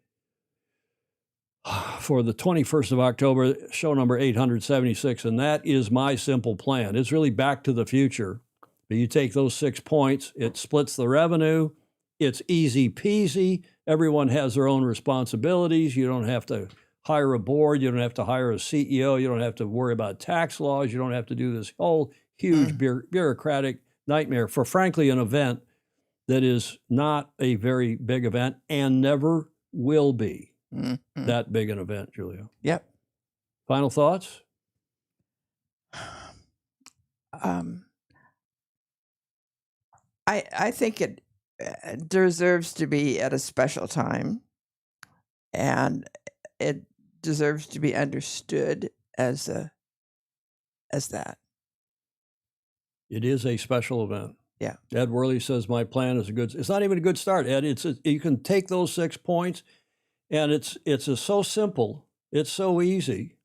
For the 21st of October, show number 876, and that is my simple plan. It's really back to the future. But you take those 6 points, it splits the revenue, it's easy peasy, everyone has their own responsibilities, you don't have to hire a board, you don't have to hire a CEO, you don't have to worry about tax laws, you don't have to do this whole huge bureaucratic nightmare for, frankly, an event that is not a very big event and never will be. That big an event, Julia. Yep. Final thoughts? I think it deserves to be at a special time, and it deserves to be understood as that. It is a special event. Yeah. Ed Worley says my plan is it's not even a good start, Ed. You can take those 6 points, and it's so simple. It's so easy.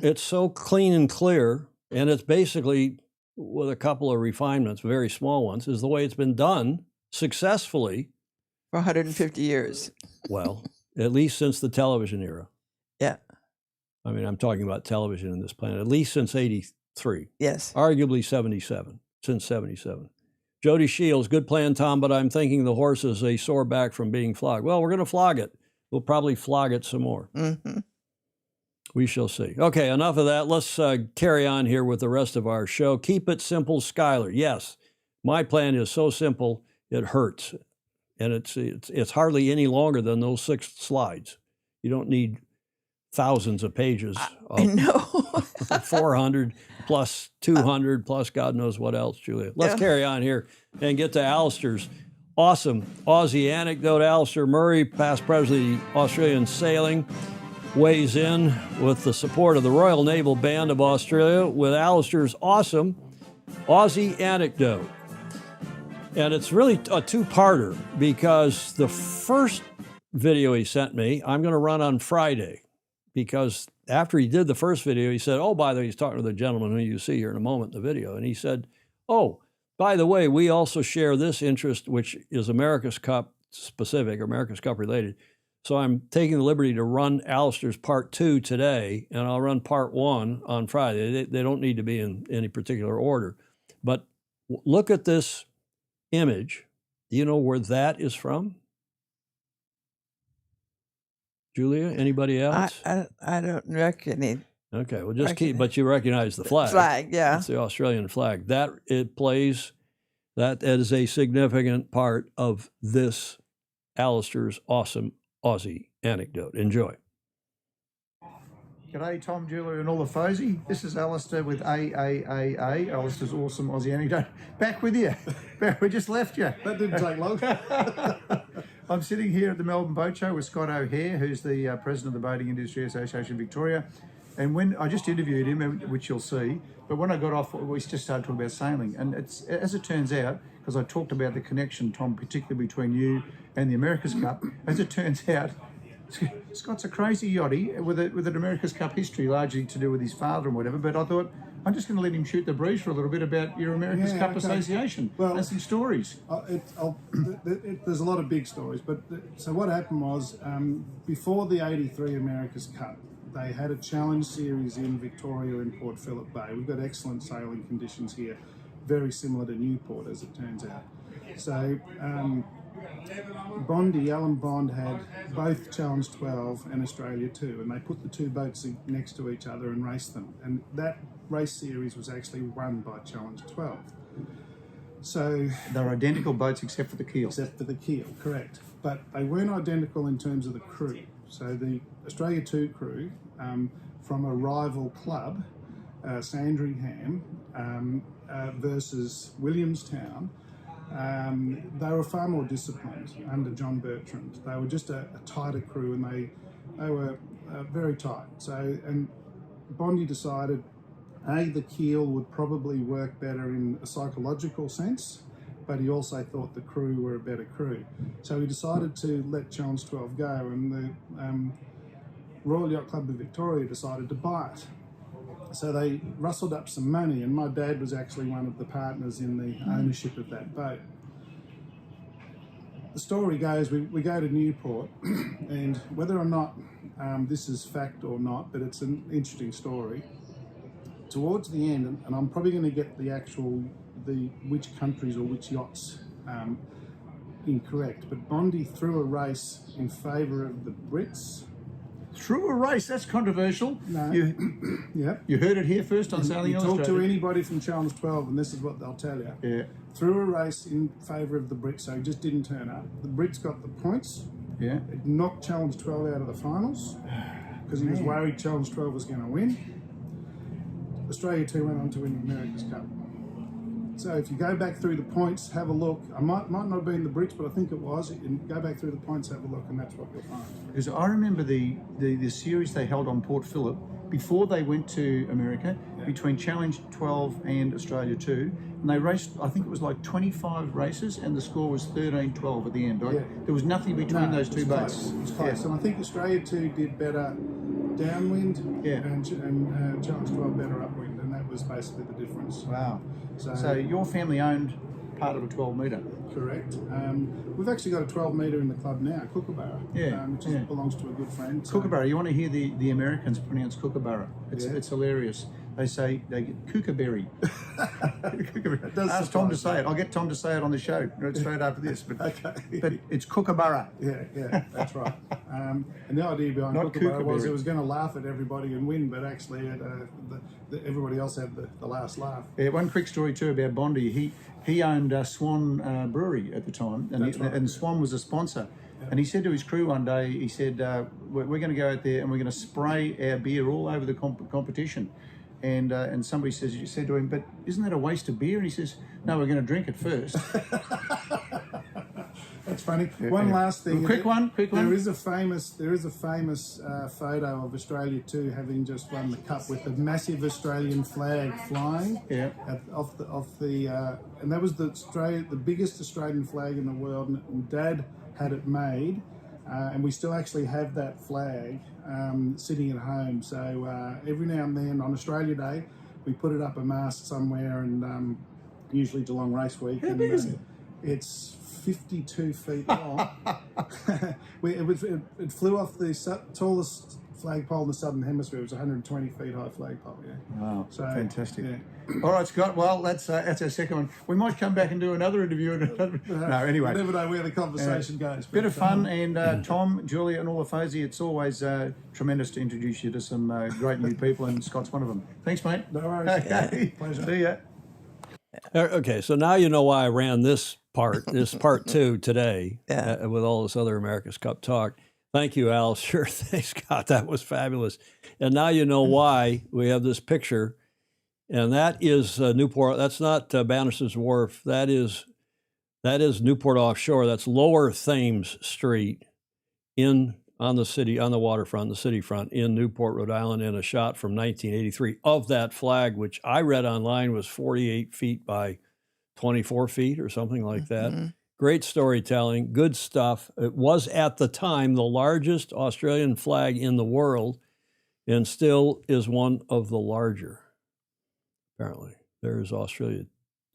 It's so clean and clear, and it's basically, with a couple of refinements, very small ones, is the way it's been done successfully For 150 years. Well, at least since the television era. Yeah. I mean, I'm talking about television in this planet, at least since 83. Yes. Arguably 77, since 77. Jody Shields, good plan, Tom, but I'm thinking the horses, they soar back from being flogged. Well, we're going to flog it. We'll probably flog it some more. We shall see. Okay, enough of that. Let's carry on here with the rest of our show. Keep it simple, Schuyler. Yes, my plan is so simple, it hurts. And it's hardly any longer than those 6 slides. You don't need thousands of pages. I know. 400 plus 200 plus God knows what else, Julia. Let's carry on here and get to Alistair's awesome Aussie anecdote. Alistair Murray, past president of the Australian Sailing, weighs in with the support of the Royal Naval Band of Australia with Alistair's awesome Aussie anecdote. And it's really a two-parter because the first video he sent me, I'm going to run on Friday, because after he did the first video, he said, oh, by the way, he's talking to the gentleman who you see here in a moment in the video. And he said, oh, by the way, we also share this interest, which is America's Cup specific, or America's Cup related. So I'm taking the liberty to run Alistair's part 2 today, and I'll run part 1 on Friday. They don't need to be in any particular order. But look at this image. Do you know where that is from? Julia, anybody else? I don't recognize Okay, well, just keep, but you recognize the flag. flag, yeah. It's the Australian flag. That is a significant part of this Alistair's awesome Aussie anecdote. Enjoy. G'day, Tom, Julia, and all the Fosey. This is Alistair with AAAA, Alistair's awesome Aussie anecdote. Back with you. We just left you. That didn't take long. I'm sitting here at the Melbourne Boat Show with Scott O'Hare, who's the president of the Boating Industry Association Victoria. And when I just interviewed him, which you'll see, but when I got off, we just started talking about sailing. And it's, as it turns out, because I talked about the connection, Tom, particularly between you and the America's Cup, as it turns out, Scott's a crazy yachty with an America's Cup history, largely to do with his father and whatever. But I thought, I'm just going to let him shoot the breeze for a little bit about your America's Cup Association and some stories. There's a lot of big stories. But so what happened was, before the '83 America's Cup, they had a challenge series in Victoria in Port Phillip Bay. We've got excellent sailing conditions here, very similar to Newport, as it turns out. So Bondi, Alan Bond, had both Challenge 12 and Australia 2, and they put the two boats next to each other and raced them. And that race series was actually won by Challenge 12. So they're identical boats except for the keel. Except for the keel, correct. But they weren't identical in terms of the crew. So the Australia 2 crew, from a rival club, Sandringham, versus Williamstown, they were far more disciplined under John Bertrand. They were just a tighter crew, and they were very tight. So, and Bondi decided, the keel would probably work better in a psychological sense, but he also thought the crew were a better crew. So he decided to let Challenge 12 go, and the Royal Yacht Club of Victoria decided to buy it. So they rustled up some money, and my dad was actually one of the partners in the ownership of that boat. The story goes, we go to Newport, and whether or not this is fact or not, but it's an interesting story. Towards the end, and I'm probably going to get which countries or which yachts incorrect, but Bondi threw a race in favour of the Brits. Through a race, that's controversial. No. You heard it here first on Sailing Illustrated. Talk to anybody from Challenge 12 and this is what they'll tell you. Yeah. Threw a race in favour of the Brits, so he just didn't turn up. The Brits got the points. Yeah. It knocked Challenge 12 out of the finals because he was worried Challenge 12 was going to win. Australia 2 went on to win the America's Cup. So if you go back through the points, have a look. I might not have been the Brits, but I think it was. And go back through the points, have a look, and that's what you'll find. Because I remember the series they held on Port Phillip before they went to America, between Challenge 12 and Australia 2, and they raced, I think it was like 25 races, and the score was 13-12 at the end. Right? Yeah. There was nothing between those two boats. It was close. And I think Australia 2 did better downwind, and Challenge 12 better upwind, and that was basically the difference. Wow. So your family owned part of a 12 metre? Correct. We've actually got a 12 metre in the club now, Kookaburra, which belongs to a good friend. Kookaburra, you want to hear the Americans pronounce Kookaburra. It's hilarious. They say they get kookaberry. Ask Tom to say it. I'll get Tom to say it on the show straight after this. But it's Kookaburra. Yeah, that's right. And the idea behind Kookaburra was it was going to laugh at everybody and win, but actually everybody else had the last laugh. Yeah, one quick story too about Bondi. He owned Swan Brewery at the time, and Swan was a sponsor. Yeah. And he said to his crew one day, he said, we're going to go out there and we're going to spray our beer all over the competition. And somebody said to him, but isn't that a waste of beer? And he says, no, we're going to drink it first. That's funny. One last thing. Quick one. There is a famous photo of Australia too, having just won the cup with a massive Australian flag flying. Yeah. And that was the biggest Australian flag in the world. And Dad had it made, and we still actually have that flag sitting at home. So every now and then on Australia Day, we put it up a mast somewhere, and usually Geelong Race Week. How big is it? It's 52 feet long. It flew off the tallest flagpole in the Southern Hemisphere. It was a 120 feet high flagpole, yeah. Wow, So, fantastic. yeah. All right, Scott, well, that's our second one. We might come back and do another interview. No, anyway. You never know where the conversation goes. Bit of fun, and Tom, Julia, and all the Fosie, it's always tremendous to introduce you to some great new people, and Scott's one of them. Thanks, mate. No worries. Okay, Pleasure. see ya. Okay, so now you know why I ran this part 2 today with all this other America's Cup talk. Thank you, Al. Sure, thanks, Scott. That was fabulous. And now you know why we have this picture, and that is Newport. That's not Bannister's Wharf. That is Newport Offshore. That's Lower Thames Street on the waterfront, the city front in Newport, Rhode Island, in a shot from 1983 of that flag, which I read online was 48 feet by 24 feet or something like that. Mm-hmm. Great storytelling, good stuff. It was at the time the largest Australian flag in the world, and still is one of the larger. Apparently, there's Australia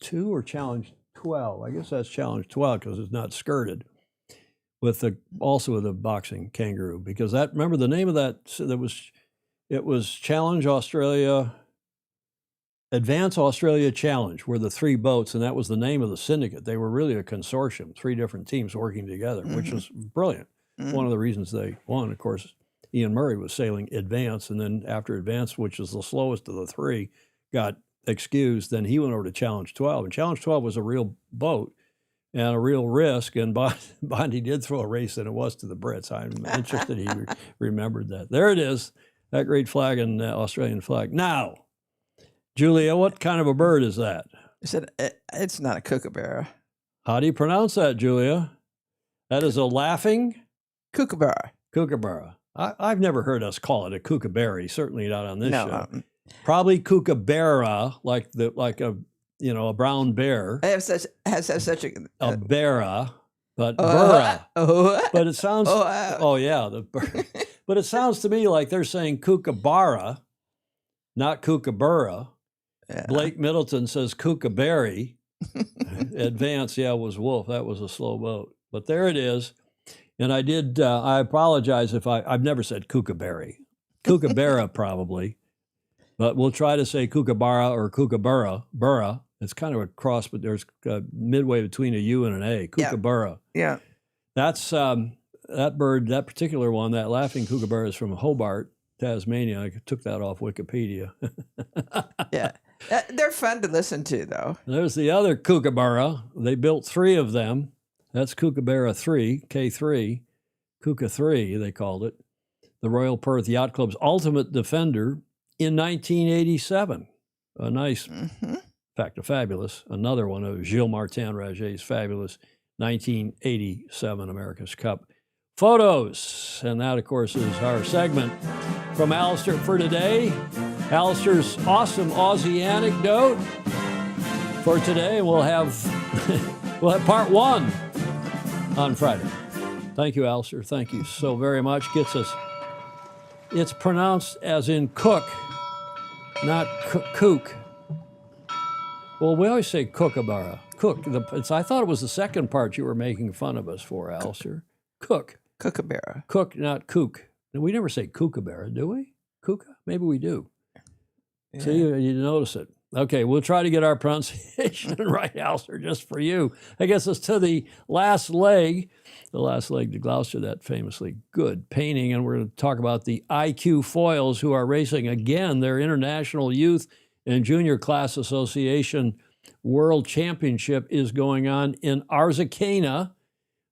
2 or Challenge 12. I guess that's Challenge 12 because it's not skirted. Also with a boxing kangaroo, because remember the name of it was Challenge Australia, Advance Australia Challenge were the 3 boats, and that was the name of the syndicate. They were really a consortium, 3 different teams working together, which was brilliant. One of the reasons they won, of course, Ian Murray was sailing Advance, and then after Advance, which is the slowest of the 3, got excused, then he went over to Challenge 12, and Challenge 12 was a real boat and a real risk, and Bondi did throw a race, and it was to the Brits. I'm interested he remembered that. There it is, that great flag and Australian flag. Now, Julia, what kind of a bird is that? I said, it's not a kookaburra. How do you pronounce that, Julia? That is a laughing? Kookaburra. Kookaburra. I've never heard us call it a kookaberry, certainly not on this show. No. Probably kookaburra, like a brown bear. Has such a beara, but burra. But it sounds. But it sounds to me like they're saying kookaburra, not kookaburra. Yeah. Blake Middleton says kookaberry. Advance, was Wolf. That was a slow boat. But there it is. And I apologize if I've never said kookaberry. Kookaburra probably. But we'll try to say kookaburra or kookaburra. Burra. It's kind of a cross, but there's midway between a U and an A. Kookaburra. Yeah. That's that bird, that particular one, that laughing kookaburra is from Hobart, Tasmania. I took that off Wikipedia. Yeah. They're fun to listen to, though. There's the other kookaburra. They built 3 of them. That's Kookaburra 3, K3, Kooka 3, they called it. The Royal Perth Yacht Club's ultimate defender in 1987. A nice, in fact, a fabulous, another one of Gilles Martin Raget's fabulous 1987 America's Cup photos. And that, of course, is our segment from Alistair for today. Alistair's awesome Aussie anecdote for today. We'll have part 1 on Friday. Thank you, Alistair. Thank you so very much. Gets us. It's pronounced as in cook, not kook. Well, we always say kookaburra. Cook. I thought it was the second part you were making fun of us for, Alistair. Cook. Kookaburra. Cook, not kook. We never say kookaburra, do we? Kooka? Maybe we do. Yeah. See, you notice it. Okay, we'll try to get our pronunciation right, Alistair, just for you. I guess it's to the last leg to Gloucester, that famously good painting. And we're going to talk about the IQ Foils, who are racing again their International Youth and Junior Class Association World Championship is going on in Arzachena.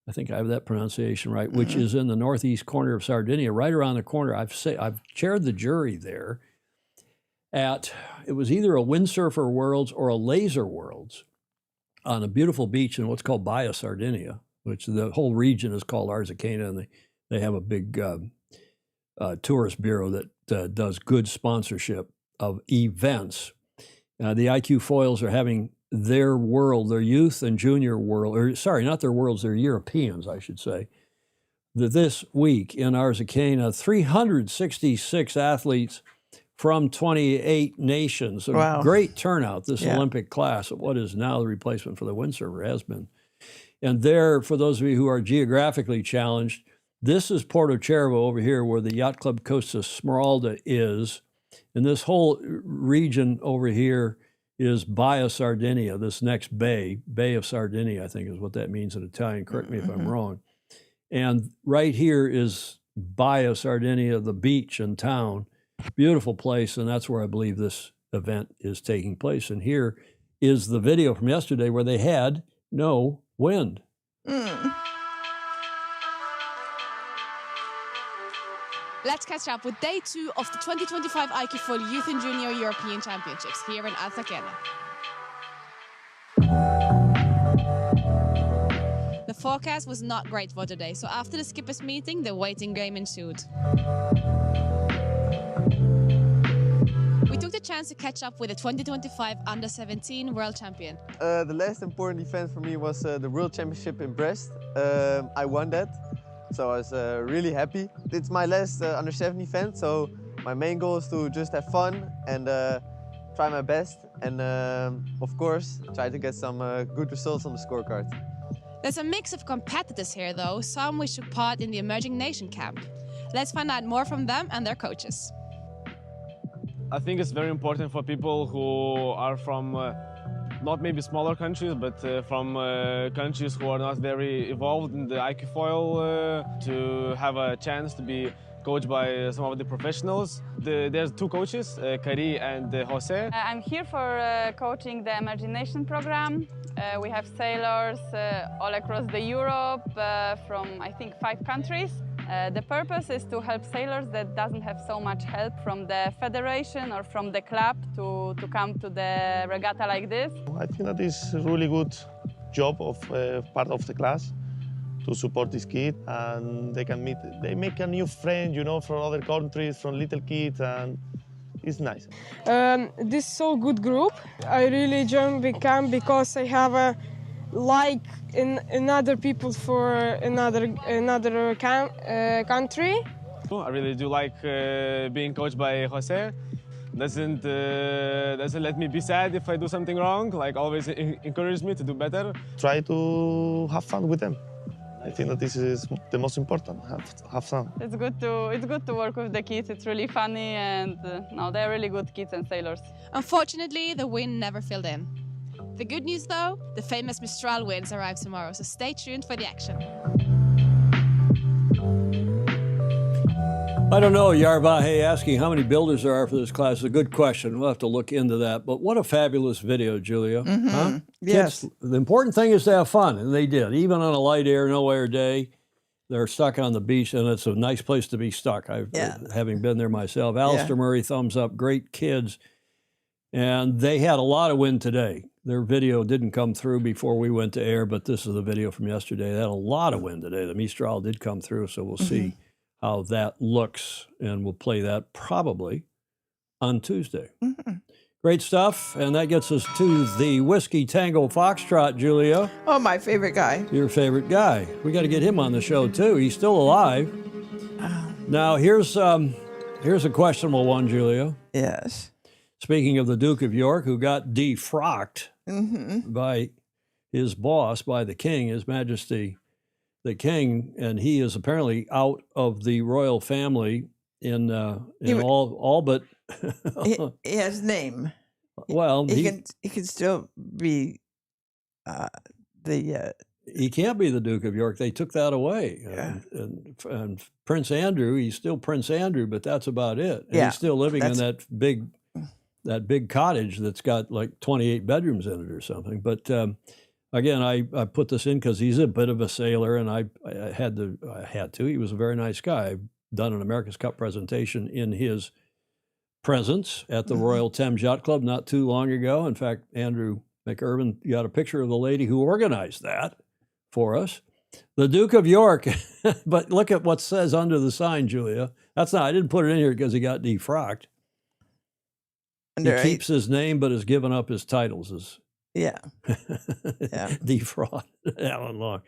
I think I have that pronunciation right, which is in the northeast corner of Sardinia, right around the corner. I've chaired the jury there it was either a Windsurfer Worlds or a Laser Worlds on a beautiful beach in what's called Baia Sardinia. which the whole region is called Arzachena, and they have a big tourist bureau that does good sponsorship of events. The IQ Foils are having their world, their youth and junior world, or sorry, not their worlds, they're Europeans, I should say. This week in Arzachena, 366 athletes from 28 nations. A Wow. great turnout, this Yeah. Olympic class, of what is now the replacement for the windsurfer, has been. And there, for those of you who are geographically challenged, this is Porto Cervo over here where the Yacht Club Costa Smeralda is. And this whole region over here is Baia Sardinia, this next bay, Bay of Sardinia, I think is what that means in Italian. Correct me if I'm wrong. And right here is Baia Sardinia, the beach and town. Beautiful place, and that's where I believe this event is taking place. And here is the video from yesterday where they had no wind. Let's catch up with day 2 of the 2025 IQ Foil Youth and Junior European Championships here in Arzachena. The forecast was not great for today, so after the skippers meeting, the waiting game ensued. We took the chance to catch up with the 2025 Under-17 World Champion. The last important event for me was the World Championship in Brest. I won that, so I was really happy. It's my last Under-17 event, so my main goal is to just have fun and try my best, and of course try to get some good results on the scorecard. There's a mix of competitors here though, some which took part in the Emerging Nation Camp. Let's find out more from them and their coaches. I think it's very important for people who are from not maybe smaller countries, but from countries who are not very involved in the IQ Foil to have a chance to be coached by some of the professionals. There's 2 coaches, Kari and Jose. I'm here for coaching the Emerging Nation program. We have sailors all across the Europe from I think 5 countries. The purpose is to help sailors that doesn't have so much help from the federation or from the club to come to the regatta like this. I think that is a really good job of part of the class to support this kid, and they make a new friend, you know, from other countries, from little kids, and it's nice. This is so good group. I really joined the camp because I have a like in other people for another country. I really do like being coached by Jose. Doesn't let me be sad if I do something wrong. Like always encourages me to do better. Try to have fun with them. I think that this is the most important. Have fun. It's good to work with the kids. It's really funny, and no, they're really good kids and sailors. Unfortunately, the wind never filled in. The good news though, the famous Mistral winds arrive tomorrow, so stay tuned for the action. I don't know, Yarvahe asking how many builders there are for this class is a good question. We'll have to look into that. But what a fabulous video, Julia. Huh? Yes. Kids, the important thing is to have fun, and they did. Even on a light air, no air day, they're stuck on the beach, and it's a nice place to be stuck. Having been there myself. Alistair Murray, thumbs up. Great kids. And they had a lot of wind today. Their video didn't come through before we went to air, but this is the video from yesterday. They had a lot of wind today. The Mistral did come through, so we'll see how that looks, and we'll play that probably on Tuesday. Great stuff, and that gets us to the Whiskey Tango Foxtrot, Julia. Oh, my favorite guy. Your favorite guy. We got to get him on the show, too. He's still alive. Now, here's a questionable one, Julia. Yes. Speaking of the Duke of York, who got defrocked by his boss, by the king, His Majesty the King, and he is apparently out of the royal family in all but he has name. Well, he can still be he can't be the Duke of York. They took that away. And Prince Andrew, he's still Prince Andrew, but that's about it. And he's still living in that big cottage that's got like 28 bedrooms in it or something. But again, I put this in because he's a bit of a sailor, and I had to. He was a very nice guy. I've done an America's Cup presentation in his presence at the Royal Thames Yacht Club not too long ago. In fact, Andrew McIrvin got a picture of the lady who organized that for us. The Duke of York. But look at what says under the sign, Julia. That's not, I didn't put it in here because he got defrocked. He keeps his name, but has given up his titles. Yeah. Defraud Alan Long.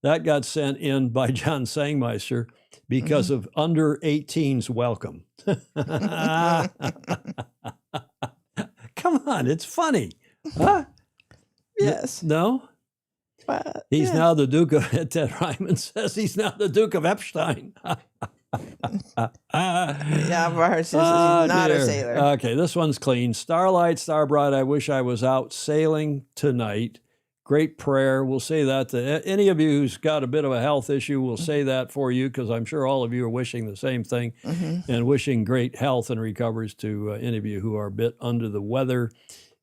That got sent in by John Sangmeister because of under 18's welcome. Come on, it's funny. Huh? Yes. No? He's now the Duke of, Ted Ryman says he's now the Duke of Epstein. Yeah, Bart says he's not a sailor. Okay, this one's clean. Starlight, Starbright, I wish I was out sailing tonight. Great prayer. We'll say that to any of you who's got a bit of a health issue. We'll say that for you because I'm sure all of you are wishing the same thing and wishing great health and recoveries to any of you who are a bit under the weather.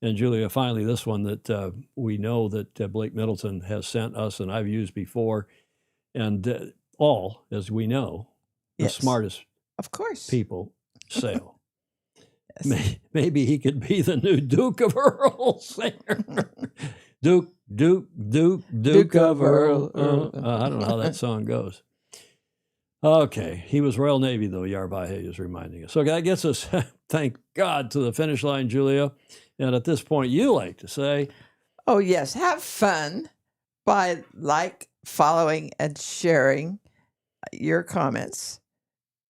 And Julia, finally, this one that we know that Blake Middleton has sent us and I've used before. And all, as we know, the smartest people sail. Maybe he could be the new Duke of Earl singer. Duke of Earl. I don't know how that song goes. Okay, he was Royal Navy, though, Yarvahe is reminding us. So that gets us, thank God, to the finish line, Julia. And at this point, you like to say... Oh, yes, have fun by following, and sharing your comments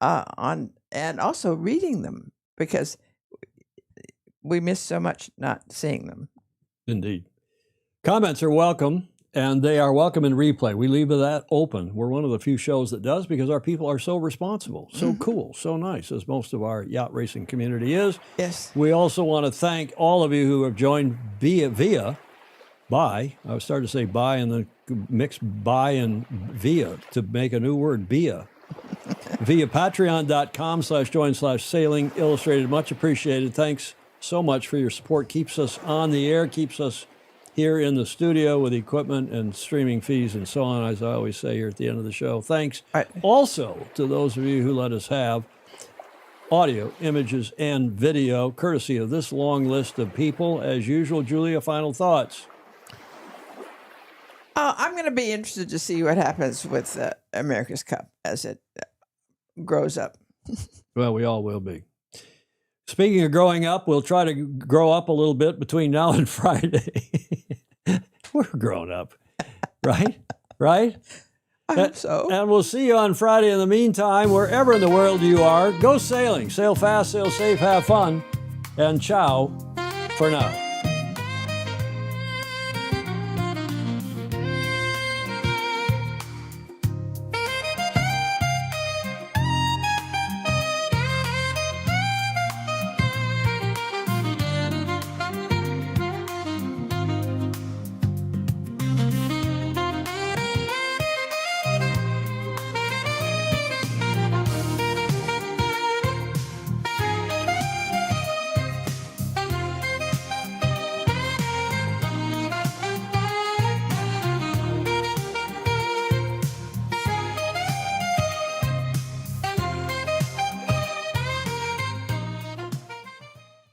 on, and also reading them, because we miss so much not seeing them. Indeed. Comments are welcome, and they are welcome in replay. We leave that open. We're one of the few shows that does because our people are so responsible, so cool, so nice, as most of our yacht racing community is. Yes. We also want to thank all of you who have joined by, I was starting to say by and then mix by and via to make a new word, via patreon.com/join/sailing illustrated. Much appreciated. Thanks so much for your support. Keeps us on the air, keeps us here in the studio with equipment and streaming fees and so on, as I always say here at the end of the show. Thanks also to those of you who let us have audio, images, and video, courtesy of this long list of people. As usual, Julia, final thoughts. I'm going to be interested to see what happens with America's Cup as it grows up. Well, we all will be. Speaking of growing up, we'll try to grow up a little bit between now and Friday. We're grown up, right? Right? I hope so. And we'll see you on Friday. In the meantime, wherever in the world you are, go sailing. Sail fast, sail safe, have fun. And ciao for now.